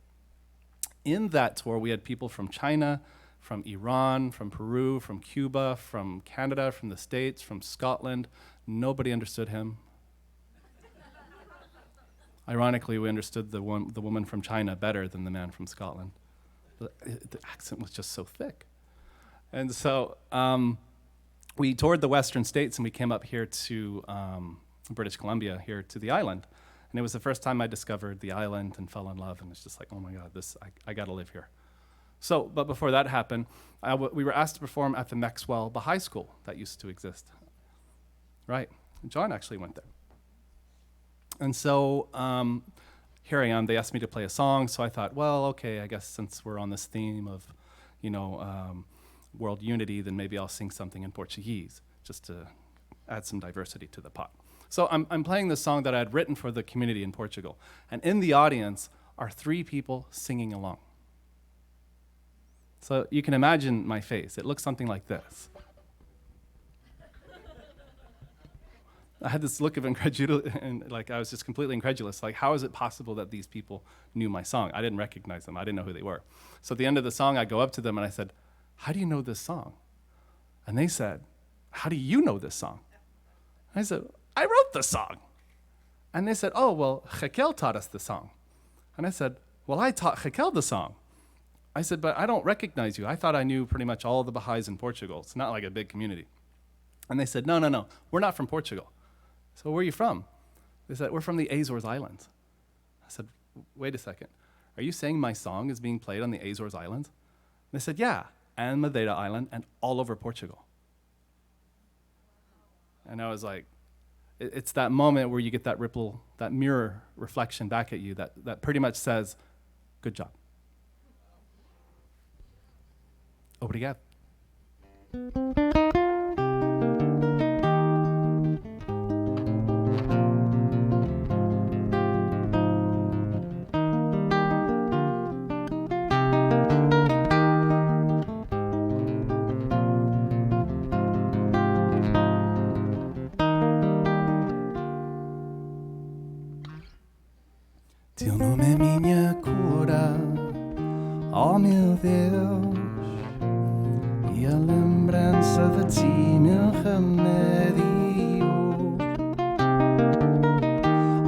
Speaker 2: In that tour, we had people from China, from Iran, from Peru, from Cuba, from Canada, from the States, from Scotland. Nobody understood him. Ironically, we understood the woman from China better than the man from Scotland. The accent was just so thick. And so we toured the Western States, and we came up here to British Columbia, here to the island. And it was the first time I discovered the island and fell in love, and it's just like, oh my God, I gotta live here. So, but before that happened, we were asked to perform at the Maxwell Baha'i School that used to exist. Right, John actually went there. And so here I am, they asked me to play a song, so I thought, well, okay, I guess since we're on this theme of, world unity, then maybe I'll sing something in Portuguese, just to add some diversity to the pot. So I'm playing this song that I had written for the community in Portugal, and in the audience are 3 people singing along. So you can imagine my face. It looks something like this. I had this look of incredulity, and like I was just completely incredulous. Like, how is it possible that these people knew my song? I didn't recognize them. I didn't know who they were. So at the end of the song, I go up to them and I said, "How do you know this song?" And they said, "How do you know this song?" I said, I wrote the song. And they said, oh, well, Raquel taught us the song. And I said, well, I taught Raquel the song. I said, but I don't recognize you. I thought I knew pretty much all the Baha'is in Portugal. It's not like a big community. And they said, no, we're not from Portugal. So where are you from? They said, we're from the Azores Islands. I said, wait a second. Are you saying my song is being played on the Azores Islands? They said, yeah, and Madeira Island, and all over Portugal. And I was like, it's that moment where you get that ripple, that mirror reflection back at you that pretty much says, good job. Obrigado.
Speaker 3: Teu nome é minha cura, oh meu Deus, e a lembrança de ti, meu remédio.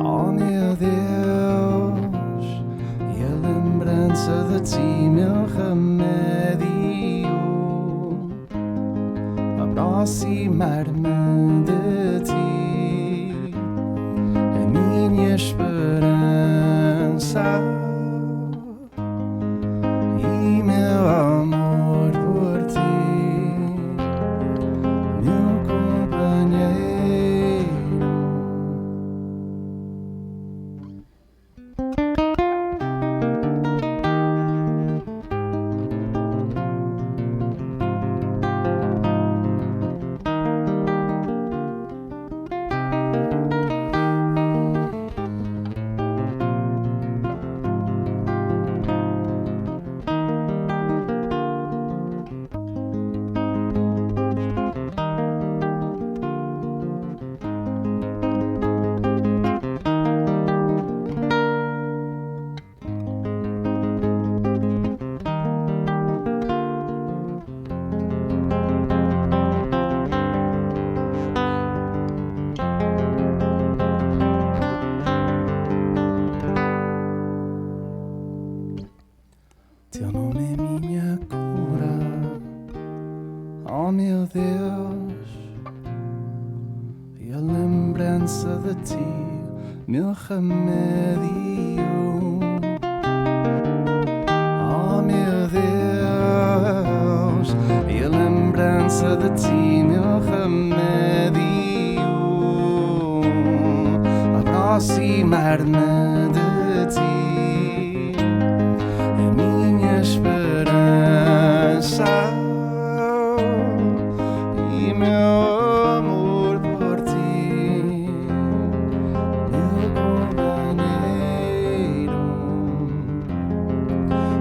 Speaker 3: Oh meu Deus, e a lembrança de ti, meu remédio. Aproximar-me de ti, a minha esperança. E meu amor por ti, meu companheiro. Teu nome é minha cura, oh meu Deus, e a lembrança de ti, meu remédio. Oh meu Deus, e a lembrança de ti, meu remédio. Aproximar-me de ti, a minha esperança e meu amor por ti, meu companheiro,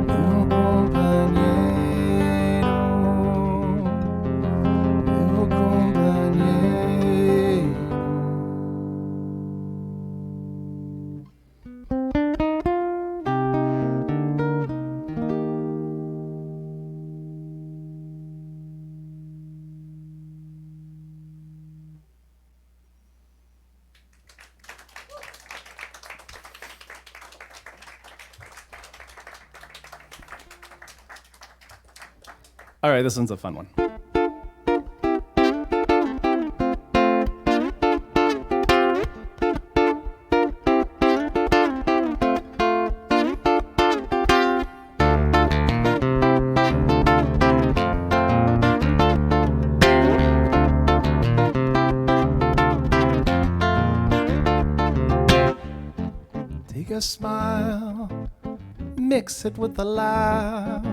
Speaker 3: meu companheiro, meu companheiro.
Speaker 2: All right, this one's a fun one.
Speaker 3: Take a smile, mix it with a laugh.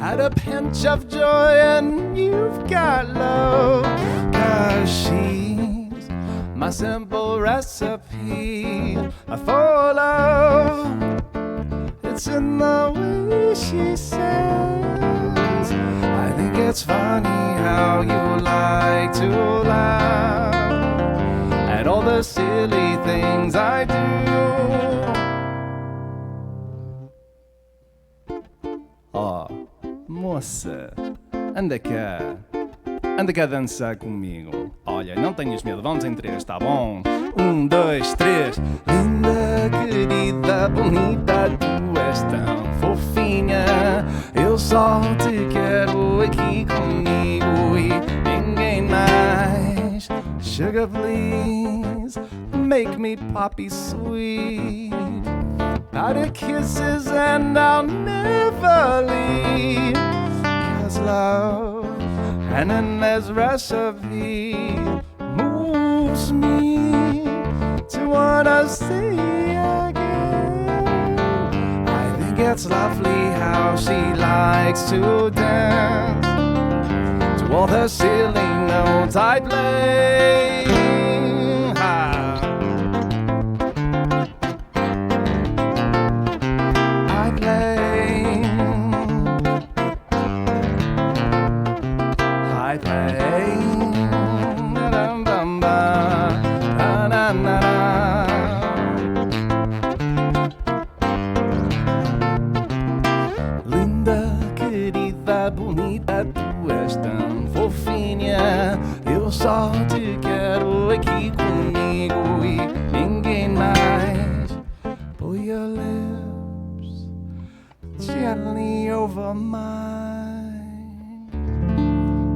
Speaker 3: Add a pinch of joy and you've got love. 'Cause she's my simple recipe for love. It's in the way she says. I think it's funny how you like to laugh at all the silly things I do.
Speaker 2: Moça, anda cá.
Speaker 3: Anda cá dançar comigo. Olha, não tenhas medo, vamos em três, tá bom? 1, 2, 3. Linda, querida, bonita, tu és tão fofinha. Eu só te quero aqui comigo e ninguém mais. Sugar, please, make me poppy sweet. Out of kisses and I'll never leave. 'Cause love, and endless recipe moves me to wanna see again. I think it's lovely how she likes to dance to all the silly notes I play. I play. I play. Da-dum-bum-ba, da-na-na-na. Linda, querida, bonita, tu és tão fofinha. Eu só te quero aqui comigo e ninguém mais. Pull your lips gently over mine.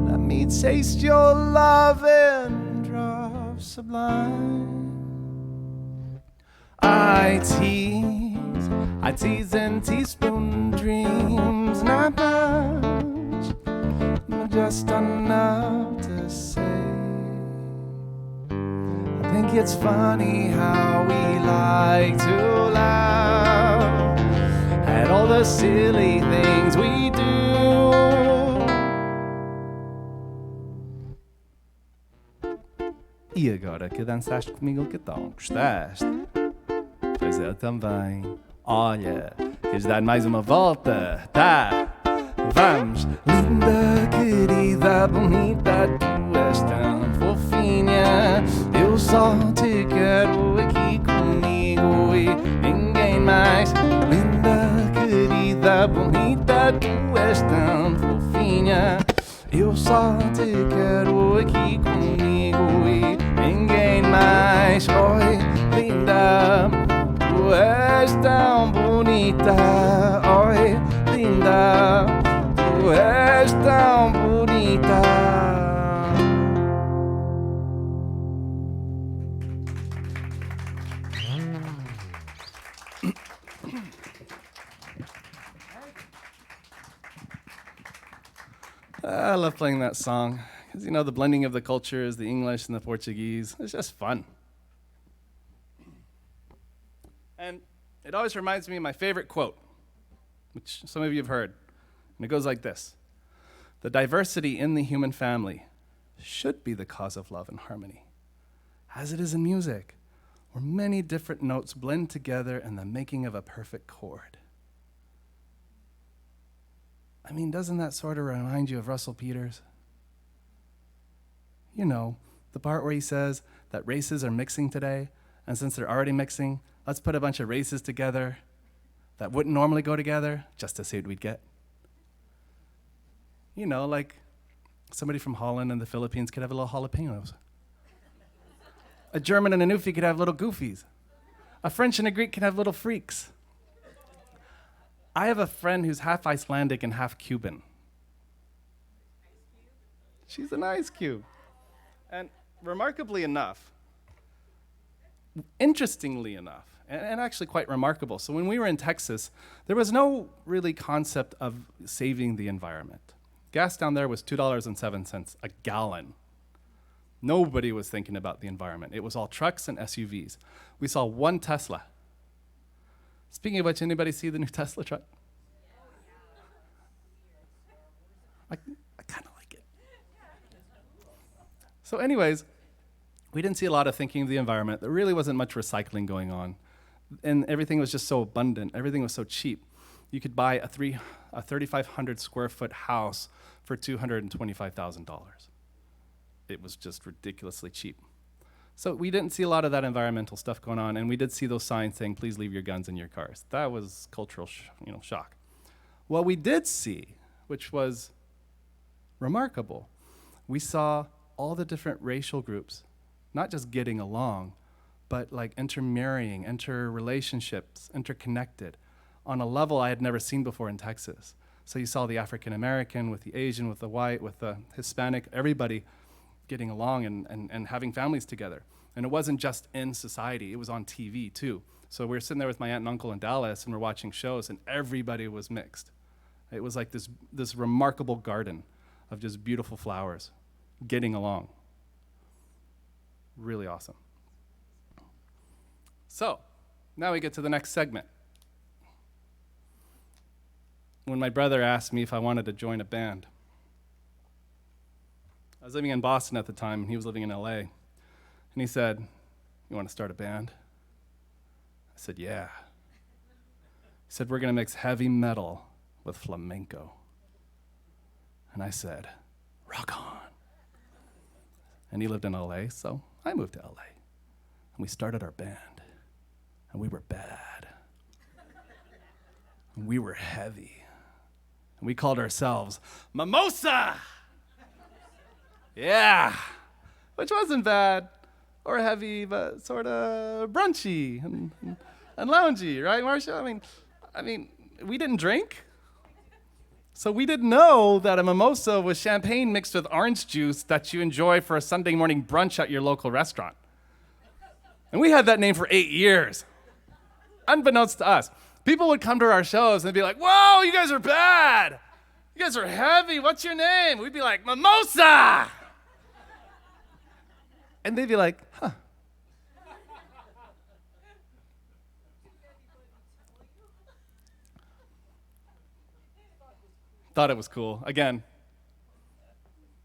Speaker 3: Let me taste your love in drops sublime. I tease in teaspoon dreams, not much, but just enough to say. I think it's funny how we like to laugh at all the silly things we do. E agora que dançaste comigo, que tal? Gostaste? Pois eu também. Olha, queres dar mais uma volta? Tá, vamos! Linda, querida, bonita, tu és tão fofinha. Eu só te quero aqui comigo e ninguém mais. Linda, querida, bonita, tu és tão fofinha. Eu só te quero aqui comigo e ninguém mais. Oi, linda, tu és tão bonita. Oi, linda, tu és tão bonita. I love playing that song because, you know, the blending of the cultures, the English and the Portuguese, it's just fun. And it always reminds me of my favorite quote, which some of you have heard. And it goes like this: the diversity in the human family should be the cause of love and harmony, as it is in music, where many different notes blend together in the making of a perfect chord. I mean, doesn't that sort of remind you of Russell Peters? You know, the part where he says that races are mixing today, and since they're already mixing, let's put a bunch of races together that wouldn't normally go together just to see what we'd get. You know, like somebody from Holland and the Philippines could have a little jalapenos. A German and a Newfie could have little goofies. A French and a Greek could have little freaks. I have a friend who's half Icelandic and half Cuban. She's an ice cube. And remarkably enough, interestingly enough, and actually quite remarkable, so when we were in Texas, there was no really concept of saving the environment. Gas down there was $2.07 a gallon. Nobody was thinking about the environment. It was all trucks and SUVs. We saw one Tesla. Speaking of which, anybody see the new Tesla truck? I kind of like it. So anyways, we didn't see a lot of thinking of the environment. There really wasn't much recycling going on. And everything was just so abundant. Everything was so cheap. You could buy a 3,500 square foot house for $225,000. It was just ridiculously cheap. So we didn't see a lot of that environmental stuff going on, and we did see those signs saying, please leave your guns in your cars. That was cultural shock. What we did see, which was remarkable,
Speaker 2: We saw all the different racial groups, not just getting along, but like intermarrying, interrelationships, interconnected on a level I had never seen before in Texas. So you saw the African American with the Asian, with the white, with the Hispanic, everybody getting along and having families together. And it wasn't just in society, it was on TV too. So we were sitting there with my aunt and uncle in Dallas and we're watching shows and everybody was mixed. It was like this remarkable garden of just beautiful flowers getting along. Really awesome. So now we get to the next segment. When my brother asked me if I wanted to join a band. I was living in Boston at the time, and he was living in LA. And he said, "You want to start a band?" I said, "Yeah." He said, "We're going to mix heavy metal with flamenco." And I said, "Rock on." And he lived in LA, so I moved to LA. And we started our band. And we were bad. And we were heavy. And we called ourselves Mimosa! Yeah, which wasn't bad or heavy, but sort of brunchy and loungy, right, Marcia? I mean, we didn't drink, so we didn't know that a mimosa was champagne mixed with orange juice that you enjoy for a Sunday morning brunch at your local restaurant. And we had that name for 8 years, unbeknownst to us. People would come to our shows and be like, "Whoa, you guys are bad. You guys are heavy. What's your name?" We'd be like, "Mimosa!" And they'd be like, "Huh." Thought it was cool. Again,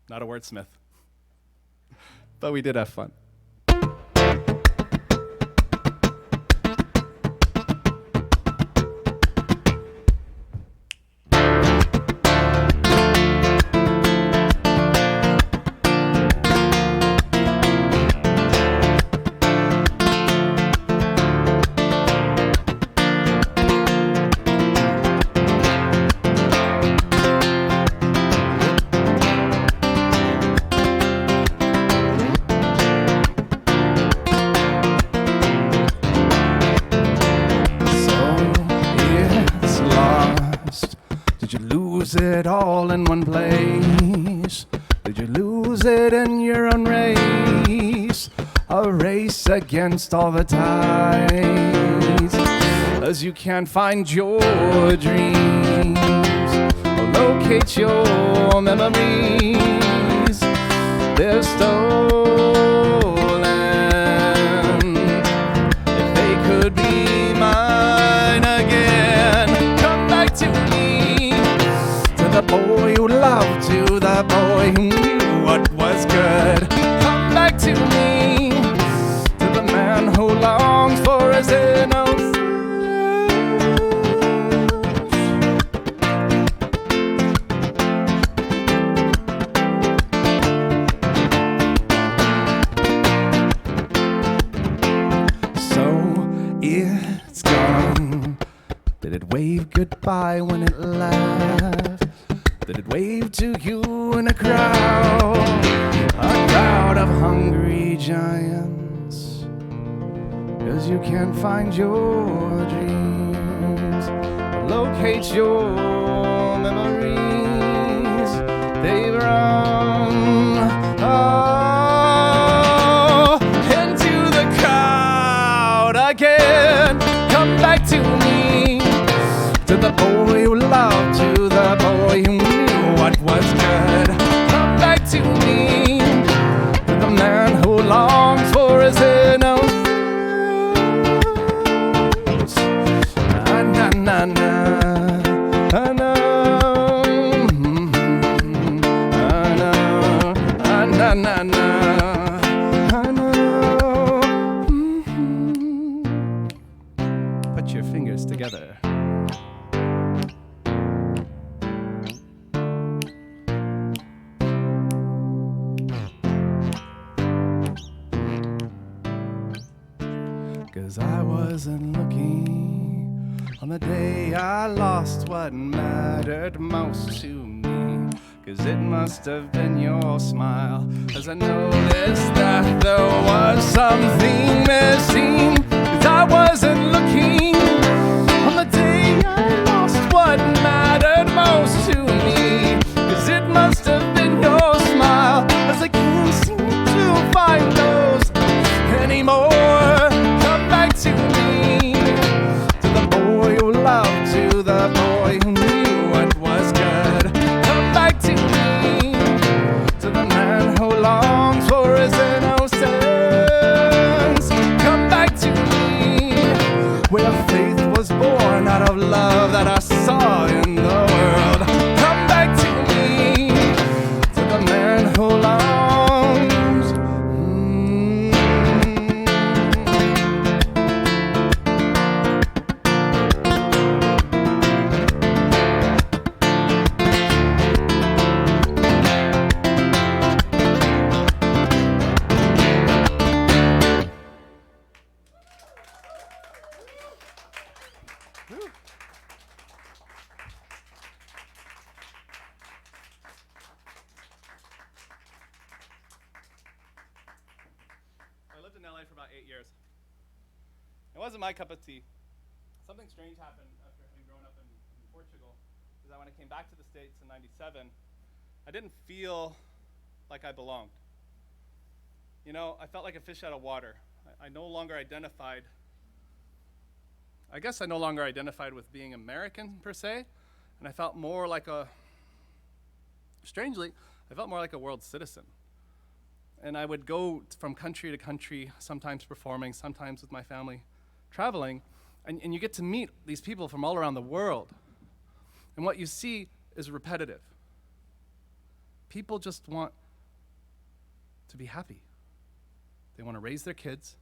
Speaker 2: not a wordsmith. But we did have fun. It all in one place? Did you lose it in your own race? A race against all the tides, as you can't find your dreams or locate your memories. They're stolen. If they could be mine again, come back to me, the boy who loved you, the boy who knew what was good. Come back to me, to the man who longs for his innocence. So it's gone. Did it wave goodbye when it left? Did it wave to you in a crowd of hungry giants? 'Cause you can't find your dreams, locate your memories. They've run into the crowd again. Come back to me, to the boy who loved you, the boy who what was good. Come back to me, the man who longs for his innocence. Na na na, na na, na na na. Put your fingers together. I wasn't looking on the day I lost what mattered most to me.
Speaker 3: 'cause it must have been your smile. As I noticed that there was something missing, 'cause I wasn't looking on the day I lost what mattered most to me, 'cause it must have been your smile, as I can't seem to find those anymore. Come back to me, to the boy who loved, to the boy who knew what was good. Come back to me, to the man who longs for his innocence. Come back to me, where faith was born out of love that I saw in the world. Come back to me, to the man who longs.
Speaker 2: I lived in LA for about 8 years. It wasn't my cup of tea. Something strange happened after having grown up in Portugal, is that when I came back to the States in 97, I didn't feel like I belonged. You know, I felt like a fish out of water. I no longer identified, I guess I no longer identified with being American per se, and I felt more like strangely, I felt more like a world citizen. And I would go from country to country, sometimes performing, sometimes with my family, traveling, and you get to meet these people from all around the world. And what you see is repetitive. People just want to be happy. They want to raise their kids,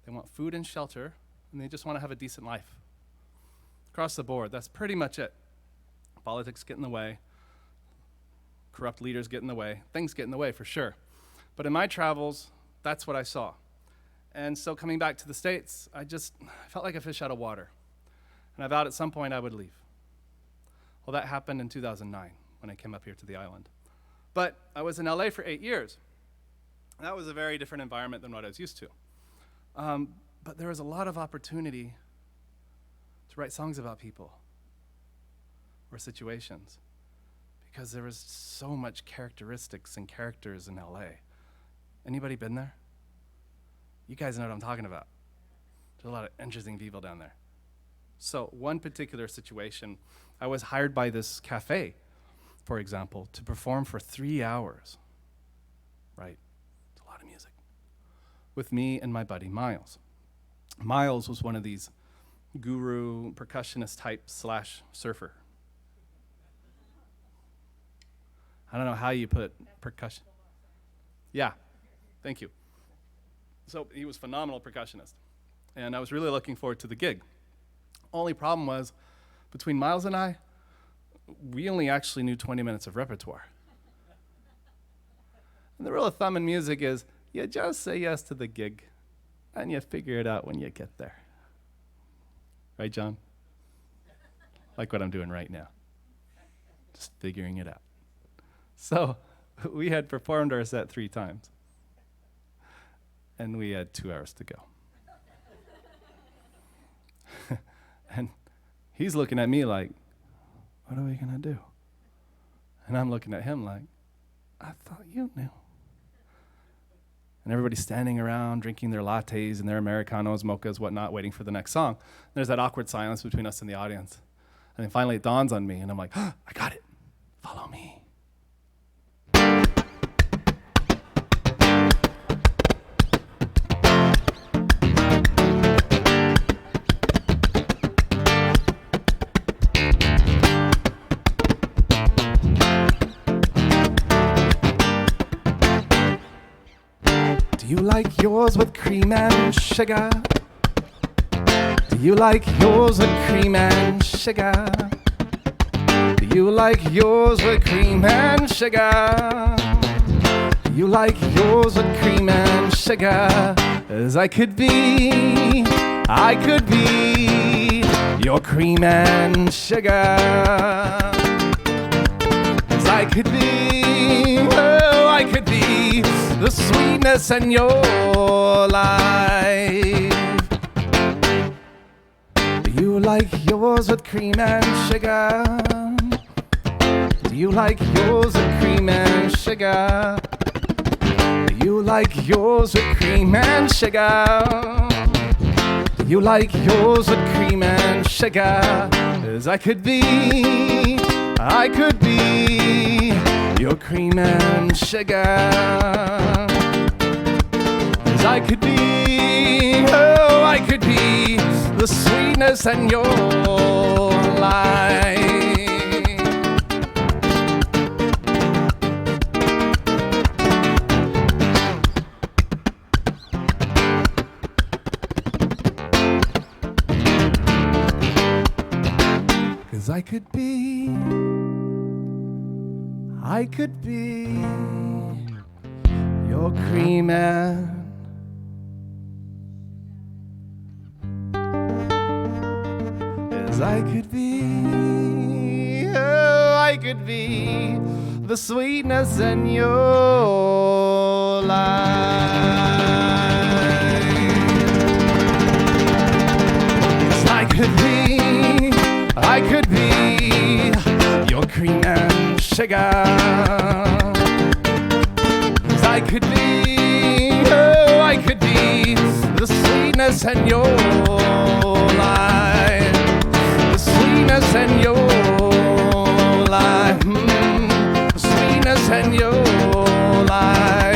Speaker 2: they want food and shelter, and they just want to have a decent life. Across the board, that's pretty much it. Politics get in the way, corrupt leaders get in the way, things get in the way for sure. But in my travels, that's what I saw. And so coming back to the States, I felt like a fish out of water. And I vowed at some point I would leave. Well, that happened in 2009 when I came up here to the island. But I was in LA for 8 years. That was a very different environment than what I was used to. But there was a lot of opportunity to write songs about people or situations, because there was so much characteristics and characters in LA. Anybody been there? You guys know what I'm talking about. There's a lot of interesting people down there. So one particular situation, I was hired by this cafe, for example, to perform for 3 hours. Right? It's a lot of music. With me and my buddy Miles. Miles was one of these guru percussionist type / surfer. I don't know how you put percussion. Yeah, thank you. So he was a phenomenal percussionist. And I was really looking forward to the gig. Only problem was, between Miles and I, we only actually knew 20 minutes of repertoire. And the rule of thumb in music is, you just say yes to the gig, and you figure it out when you get there. Right, John? Like what I'm doing right now. Just figuring it out. So we had performed our set 3 times, and we had 2 hours to go. And he's looking at me like, what are we gonna do? And I'm looking at him like, I thought you knew. And everybody's standing around drinking their lattes and their Americanos, mochas, whatnot, waiting for the next song. There's that awkward silence between us and the audience. And then finally it dawns on me, and I'm like, I got it. Follow me. Do you like yours with cream and sugar? Do you like yours with cream and sugar? Do you like yours with cream and sugar? Do you like yours with cream and sugar? As I could be your cream and sugar. As
Speaker 3: I could be, oh, I could be the sweetness in your life. Do you like yours with cream and sugar? Do you like yours with cream and sugar? Do you like yours with cream and sugar? Do you like yours with cream and sugar? 'Cause I could be your cream and sugar. 'Cause I could be, oh, I could be the sweetness in your life. 'Cause I could be your cream and 'cause I could be, oh, I could be the sweetness in your life. 'Cause I could be your cream and sugar. 'Cause I could be, oh, I could be the sweetness in your life. The sweetness in your life. The sweetness in your life.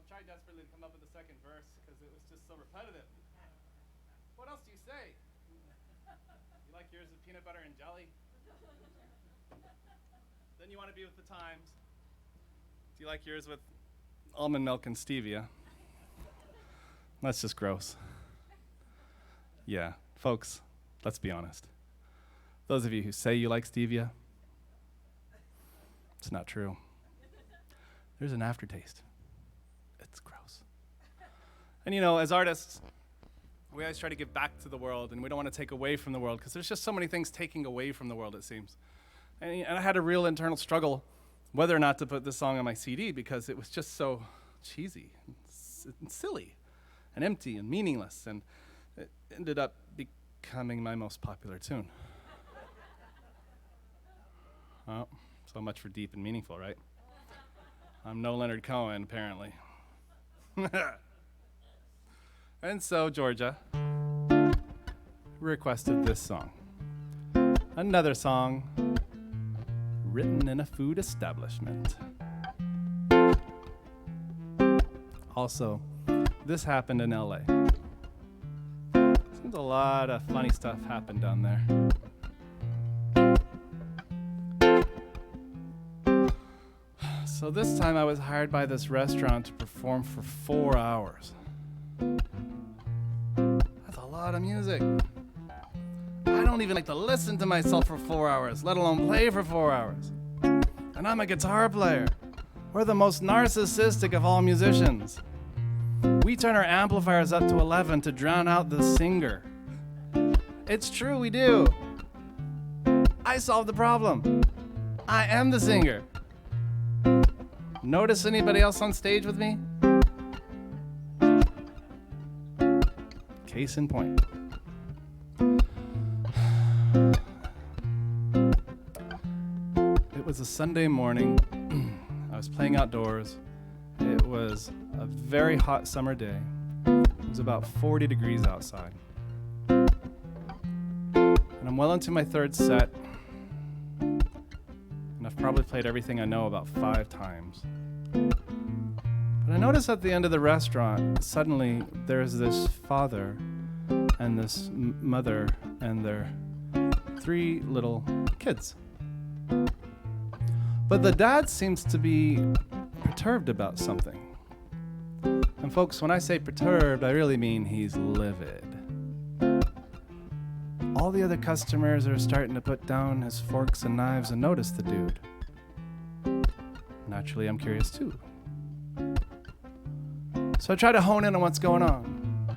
Speaker 3: Tried desperately to come up with the second verse because it was just so repetitive. What else do you say? You like yours with peanut butter and jelly? Then you want to be with the times. Do you like yours with almond milk and stevia? That's just gross. Yeah, folks, let's be honest. Those of you who say you like stevia, it's not true. There's an aftertaste. It's gross. And you know, as artists, we always try to give back to the world, and we don't want to take away from the world, because there's just so many things taking away from the world, it seems. And I had a real internal struggle whether or not to put this song on my CD, because it was just so cheesy and silly and empty and meaningless, and it ended up becoming my most popular tune. Oh, so much for deep and meaningful, right? I'm no Leonard Cohen, apparently. And so Georgia requested this song. Another song written in a food establishment. Also, this happened in LA. Seems a lot of funny stuff happened down there. So this time I was hired by this restaurant to perform for 4 hours. That's a lot of music. I don't even like to listen to myself for 4 hours, let alone play for 4 hours. And I'm a guitar player. We're the most narcissistic of all musicians. We turn our amplifiers up to 11 to drown out the singer. It's true, we do. I solved the problem. I am the singer. Notice anybody else on stage with me? Case in point. It was a Sunday morning. I was playing outdoors. It was a very hot summer day. It was about 40 degrees outside. And I'm well into my third set. And I've probably played everything I know about 5 times. But
Speaker 2: But I noticed at the end of the restaurant, suddenly there's this father and this mother and their 3 little kids. But the dad seems to be perturbed about something. And folks, when I say perturbed, I really mean he's livid. All the other customers are starting to put down his forks and knives and notice the dude. Naturally, I'm curious too. So I try to hone in on what's going on.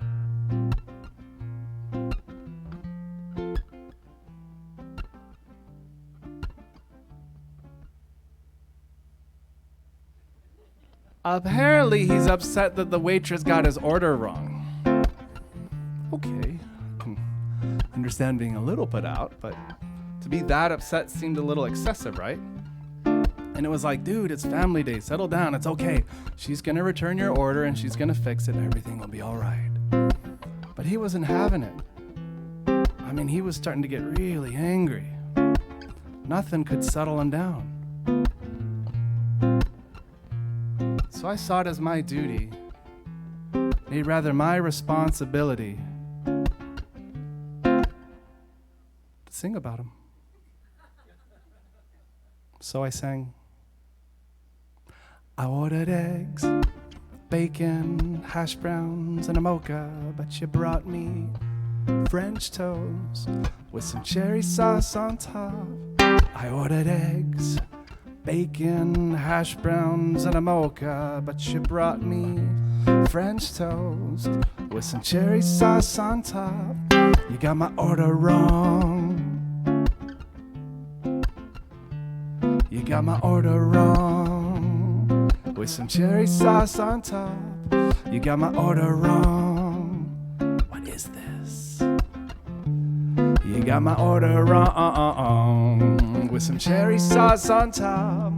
Speaker 2: Apparently, he's upset that the waitress got his order wrong. Okay, I understand being a little put out, but to be that upset seemed a little excessive, right? And it was like, dude, it's family day, settle down, it's okay. She's gonna return your order and she's gonna fix it, everything will be all right. But he wasn't having it. I mean, he was starting to get really angry. Nothing could settle him down. So I saw it as my duty, nay, rather my responsibility, to sing about him. So I sang. I ordered eggs, bacon, hash browns, and a mocha, but you brought me French toast with some cherry sauce on top. I ordered eggs, bacon, hash browns, and a mocha, but you brought me French toast with some cherry sauce on top. You got my order wrong. You got my order wrong with some cherry sauce on top. You got my order wrong. What is this? You got my order wrong with some cherry sauce on top.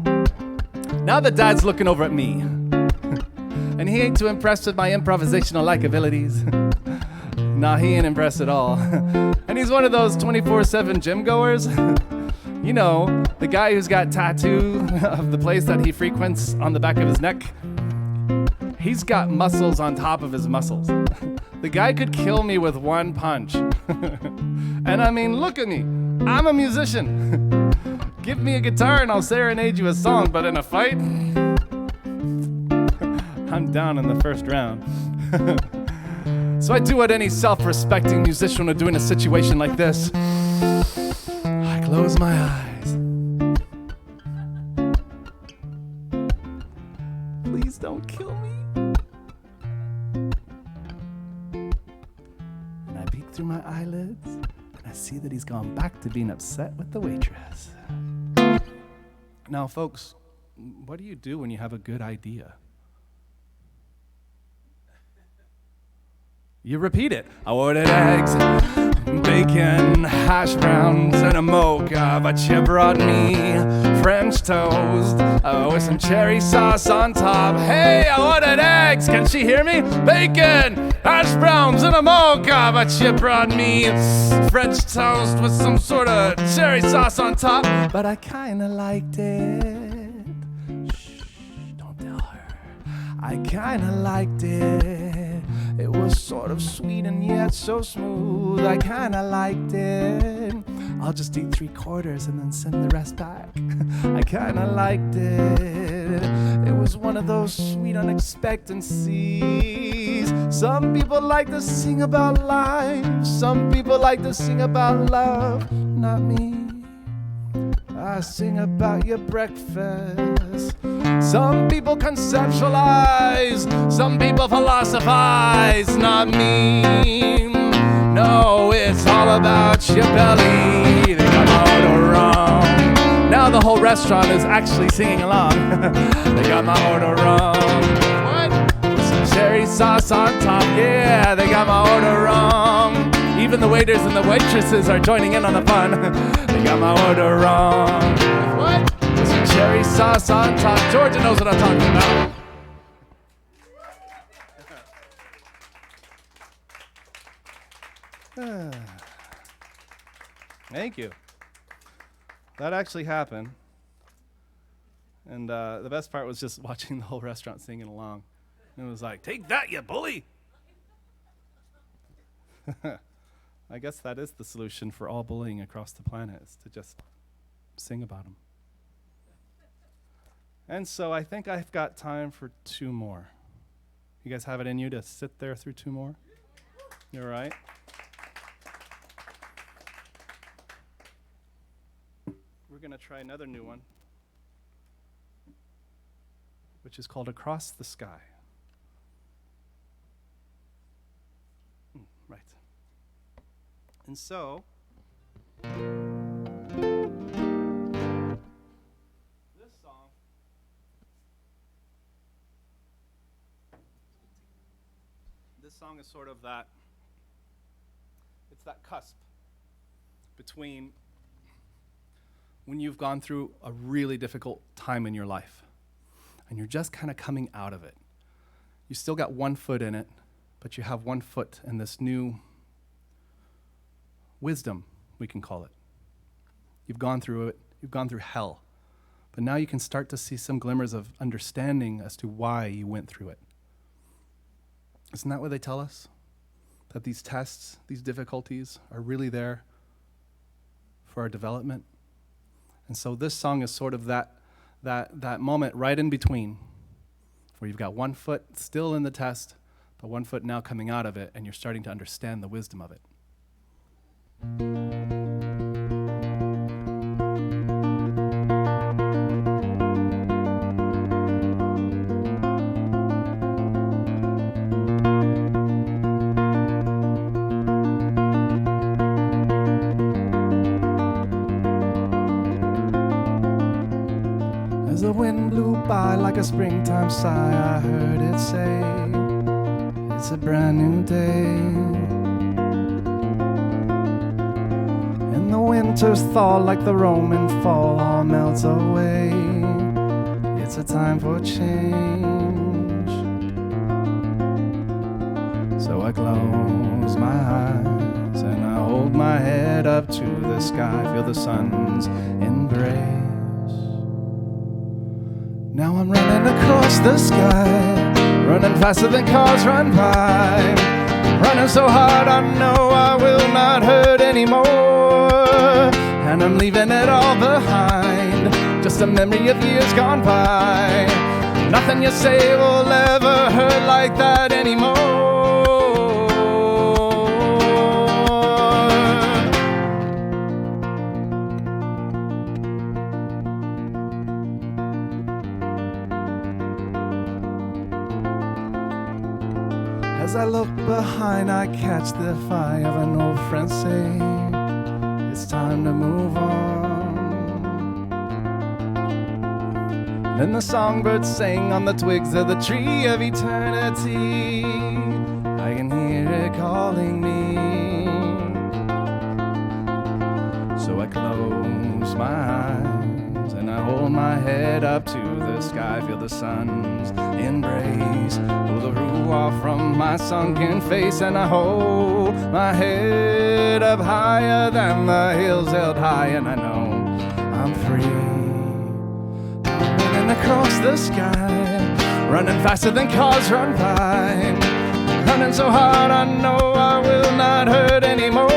Speaker 2: Now the dad's looking over at me, and he ain't too impressed with my improvisational-like abilities. Nah, he ain't impressed at all. And he's one of those 24/7 gym goers. You know, the guy who's got tattoo of the place that he frequents on the back of his neck. He's got muscles on top of his muscles. The guy could kill me with one punch. And I mean, look at me. I'm a musician. Give me a guitar and I'll serenade you a song, but in a fight, I'm down in the first round. So I do what any self-respecting musician would do in a situation like this. I close my eyes. Please don't kill me. And I peek through my eyelids, and I see that he's gone back to being upset with the waitress. Now, folks, what do you do when you have a good idea? You repeat it. I ordered eggs, bacon, hash browns, and a mocha, but you brought me French toast with some cherry sauce on top. Hey, I ordered eggs, can she hear me? Bacon, hash browns, and a mocha, but you brought me French toast with some sort of cherry sauce on top. But I kinda liked it. Shh, don't tell her. I kinda liked it. It was sort of sweet and yet so smooth. I kinda liked it. I'll just eat 3/4 and then send the rest back. I kinda liked it. It was one of those sweet unexpectancies. Some people like to sing about life. Some people like to sing about love. Not me. I sing about your breakfast. Some people conceptualize, some people philosophize, not me. No, it's all about your belly. They got my order wrong. Now the whole restaurant is actually singing along. They got my order wrong. What? With some cherry sauce on top. Yeah, they got my order wrong. Even the waiters and the waitresses are joining in on the fun. They got my order wrong. What? With some cherry sauce on top. Georgia knows what I'm talking about. Thank you. That actually happened. And the best part was just watching the whole restaurant singing along. And it was like, take that, you bully. I guess that is the solution for all bullying across the planet, is to just sing about them. And so I think I've got time for 2 more. You guys have it in you to sit there through 2 more? You all right? We're going to try another new one, which is called Across the Sky. Right. And so, this song is sort of that, it's that cusp between when you've gone through a really difficult time in your life and you're just kind of coming out of it. You still got one foot in it, but you have one foot in this new wisdom, we can call it. You've gone through it, you've gone through hell, but now you can start to see some glimmers of understanding as to why you went through it. Isn't that what they tell us? That these tests, these difficulties are really there for our development? And so this song is sort of that moment right in between, where you've got one foot still in the test, but one foot now coming out of it, and you're starting to understand the wisdom of it.
Speaker 3: As the wind blew by like a springtime sigh, I heard it say, it's a brand new day. And the winter's thaw like the Roman fall all melts away. It's a time for change. So I close my eyes and I hold my head up to the sky, feel the sun's embrace. Now I'm running across the sky, running faster than cars run by, running so hard I know I will not hurt anymore. And I'm leaving it all behind, just a memory of years gone by. Nothing you say will ever hurt like that anymore. As I look behind, I catch the fire of an old friend say, it's time to move on. Then the songbirds sing on the twigs of the tree of eternity. I can hear it calling me. So I close my eyes and I hold my head up to the sky, feel the sun's embrace, pull the ruah from my sunken face, and I hold my head up higher than the hills held high, and I know I'm free. I'm running across the sky, running faster than cars run by, running so hard I know I will not hurt anymore.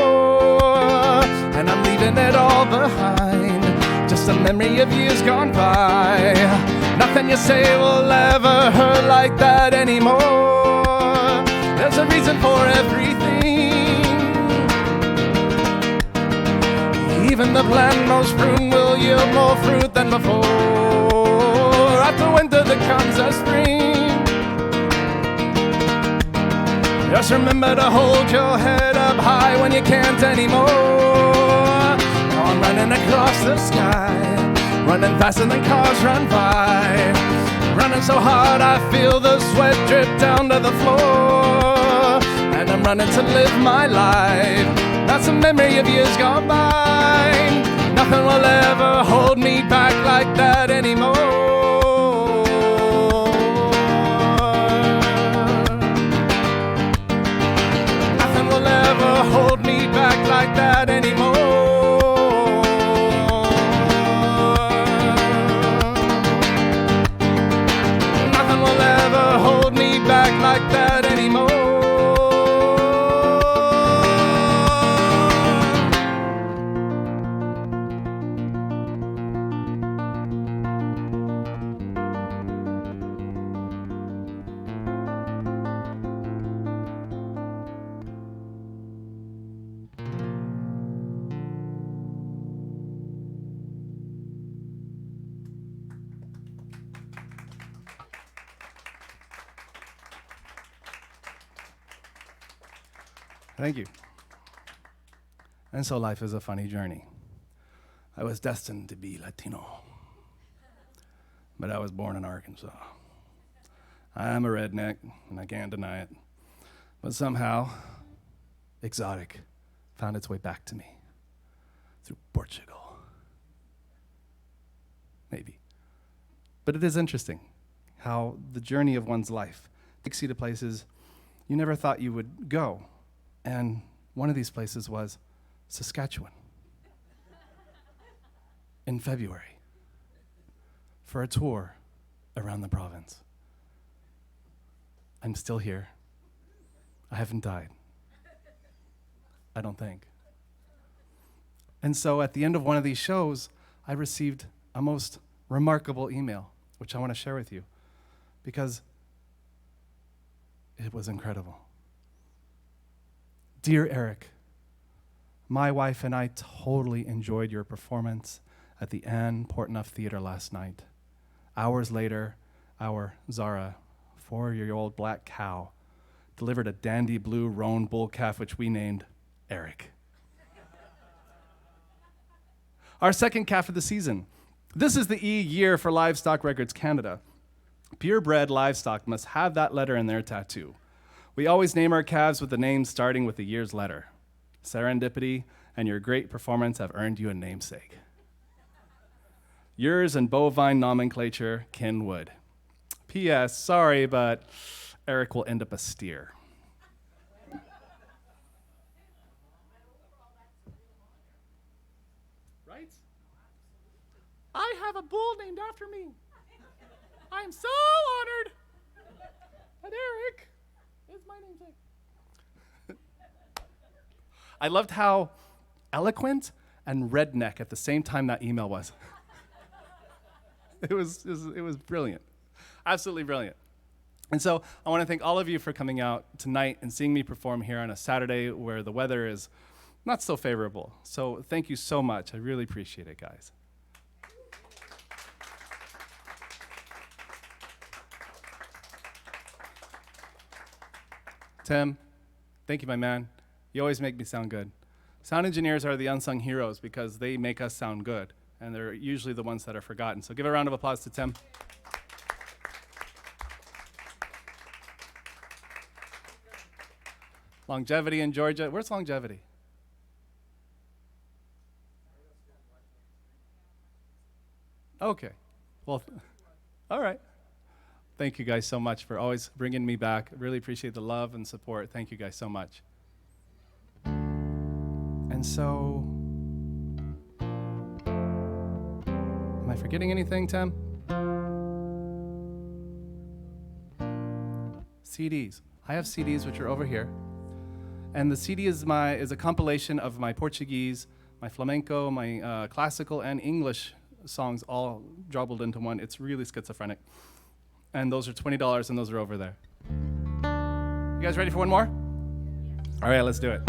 Speaker 3: And I'm leaving it all behind, just a memory of years gone by. Nothing you say will ever hurt like that anymore. There's a reason for everything. Even the plant most prune will yield more fruit than before. After winter there comes a spring. Just remember to hold your head up high when you can't anymore. Now I'm running across the sky, running faster than cars run by, running so hard I feel the sweat drip down to the floor. And I'm running to live my life, that's a memory of years gone by. Nothing will ever hold me back like that anymore. Nothing will ever hold me back like that anymore. Nothing will ever hold me back
Speaker 2: Thank you. And so life is a funny journey. I was destined to be Latino, but I was born in Arkansas. I am a redneck, and I can't deny it. But somehow, exotic found its way back to me through Portugal. Maybe. But it is interesting how the journey of one's life takes you to places you never thought you would go. And one of these places was Saskatchewan in February for a tour around the province. I'm still here. I haven't died. I don't think. And so at the end of one of these shows, I received a most remarkable email, which I want to share with you because it was incredible. Dear Eric, my wife and I totally enjoyed your performance at the Anne Portneuf Theatre last night. Hours later, our Zara, 4-year-old black cow, delivered a dandy blue roan bull calf, which we named Eric. Our second calf of the season. This is the E year for Livestock Records Canada. Purebred livestock must have that letter in their tattoo. We always name our calves with the name starting with the year's letter. Serendipity and your great performance have earned you a namesake. Yours and bovine nomenclature, Kinwood. P.S. Sorry, but Eric will end up a steer. Right? I have a bull named after me. I am so honored that Eric is my namesake. I loved how eloquent and redneck at the same time that email was. It was brilliant. Absolutely brilliant. And so I want to thank all of you for coming out tonight and seeing me perform here on a Saturday where the weather is not so favorable. So thank you so much. I really appreciate it, guys. Tim, thank you, my man. You always make me sound good. Sound engineers are the unsung heroes because they make us sound good, and they're usually the ones that are forgotten. So give a round of applause to Tim. Longevity in Georgia. Where's Longevity? Okay. Well, all right. Thank you guys so much for always bringing me back. Really appreciate the love and support. Thank you guys so much. And so, am I forgetting anything, Tim? CDs. I have CDs which are over here. And the CD is a compilation of my Portuguese, my flamenco, my classical, and English songs all jumbled into one. It's really schizophrenic. And those are $20, and those are over there. You guys ready for one more? All right, let's do it.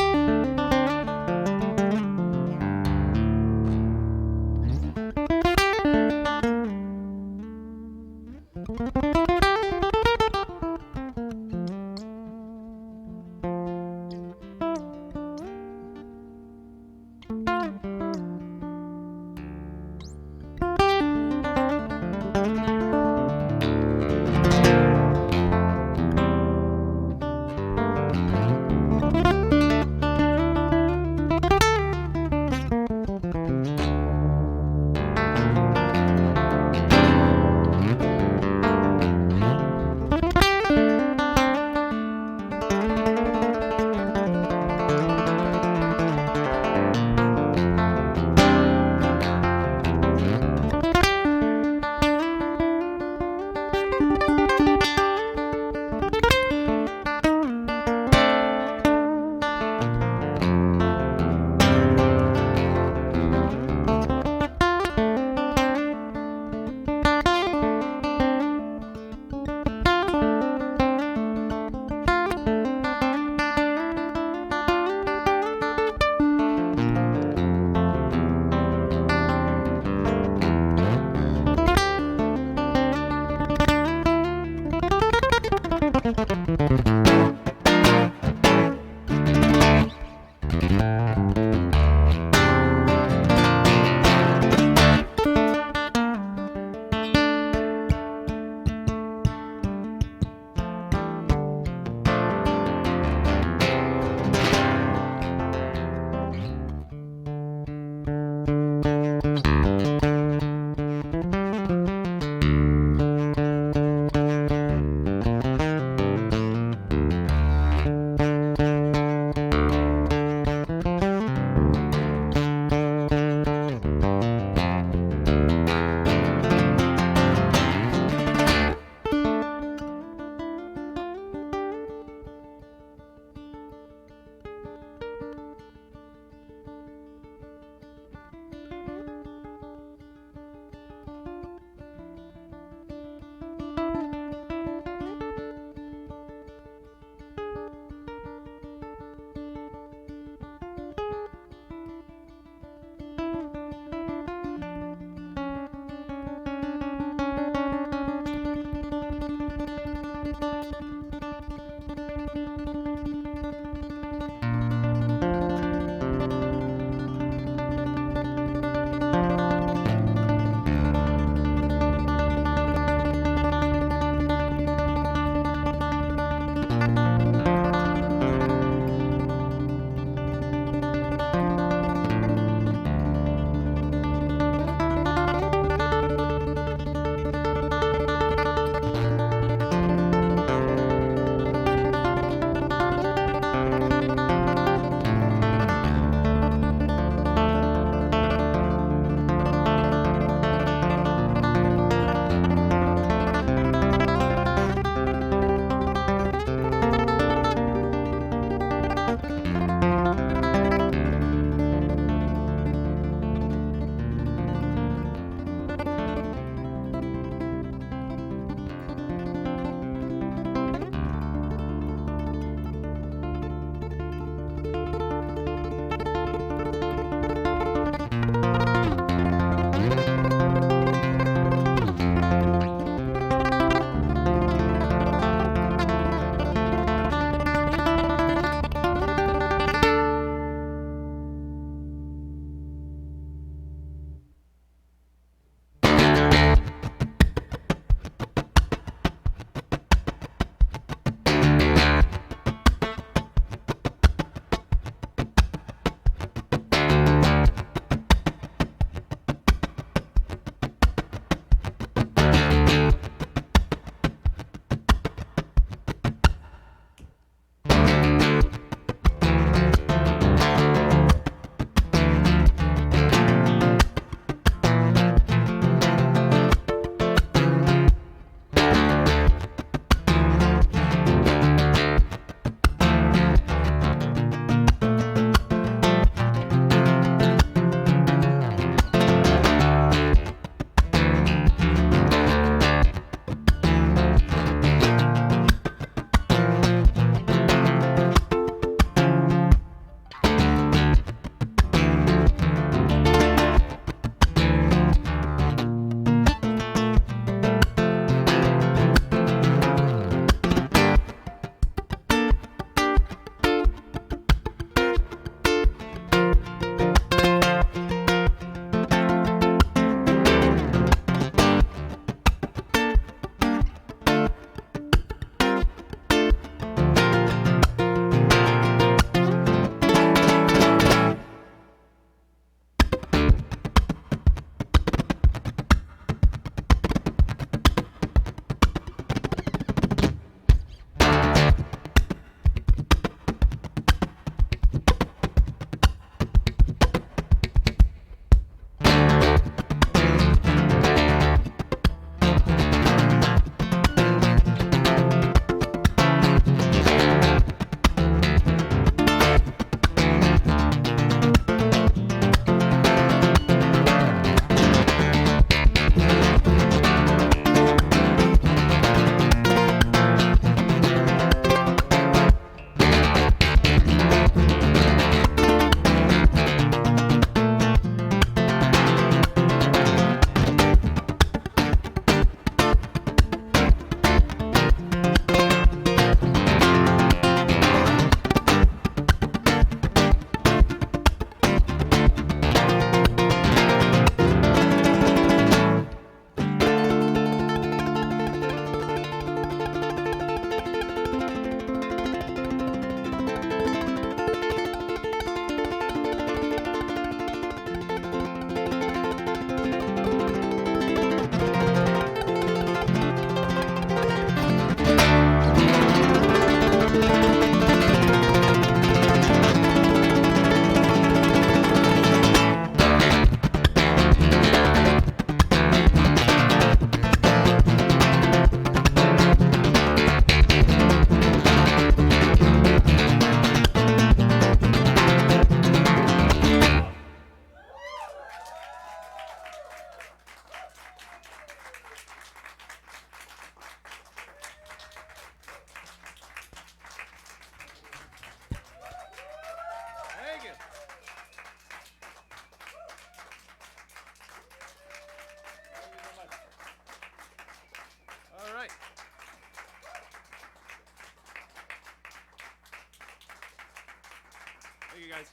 Speaker 2: guys.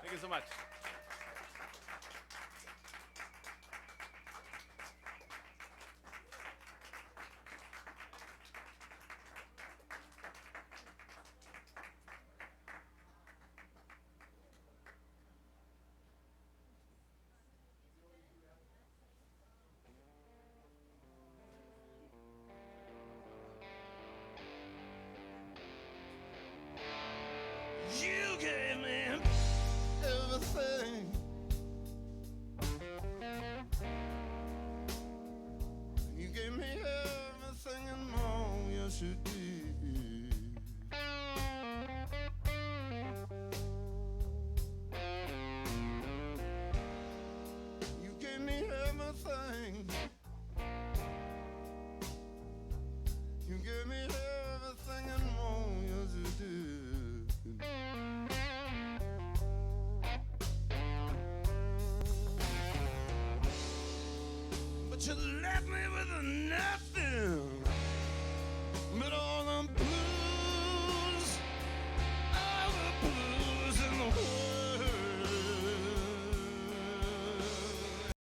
Speaker 2: Thank you so much.
Speaker 3: You gave me everything. You gave me everything and more, yes you did. You gave me everything. You gave me everything and more, yes you did. But you left me with nothing.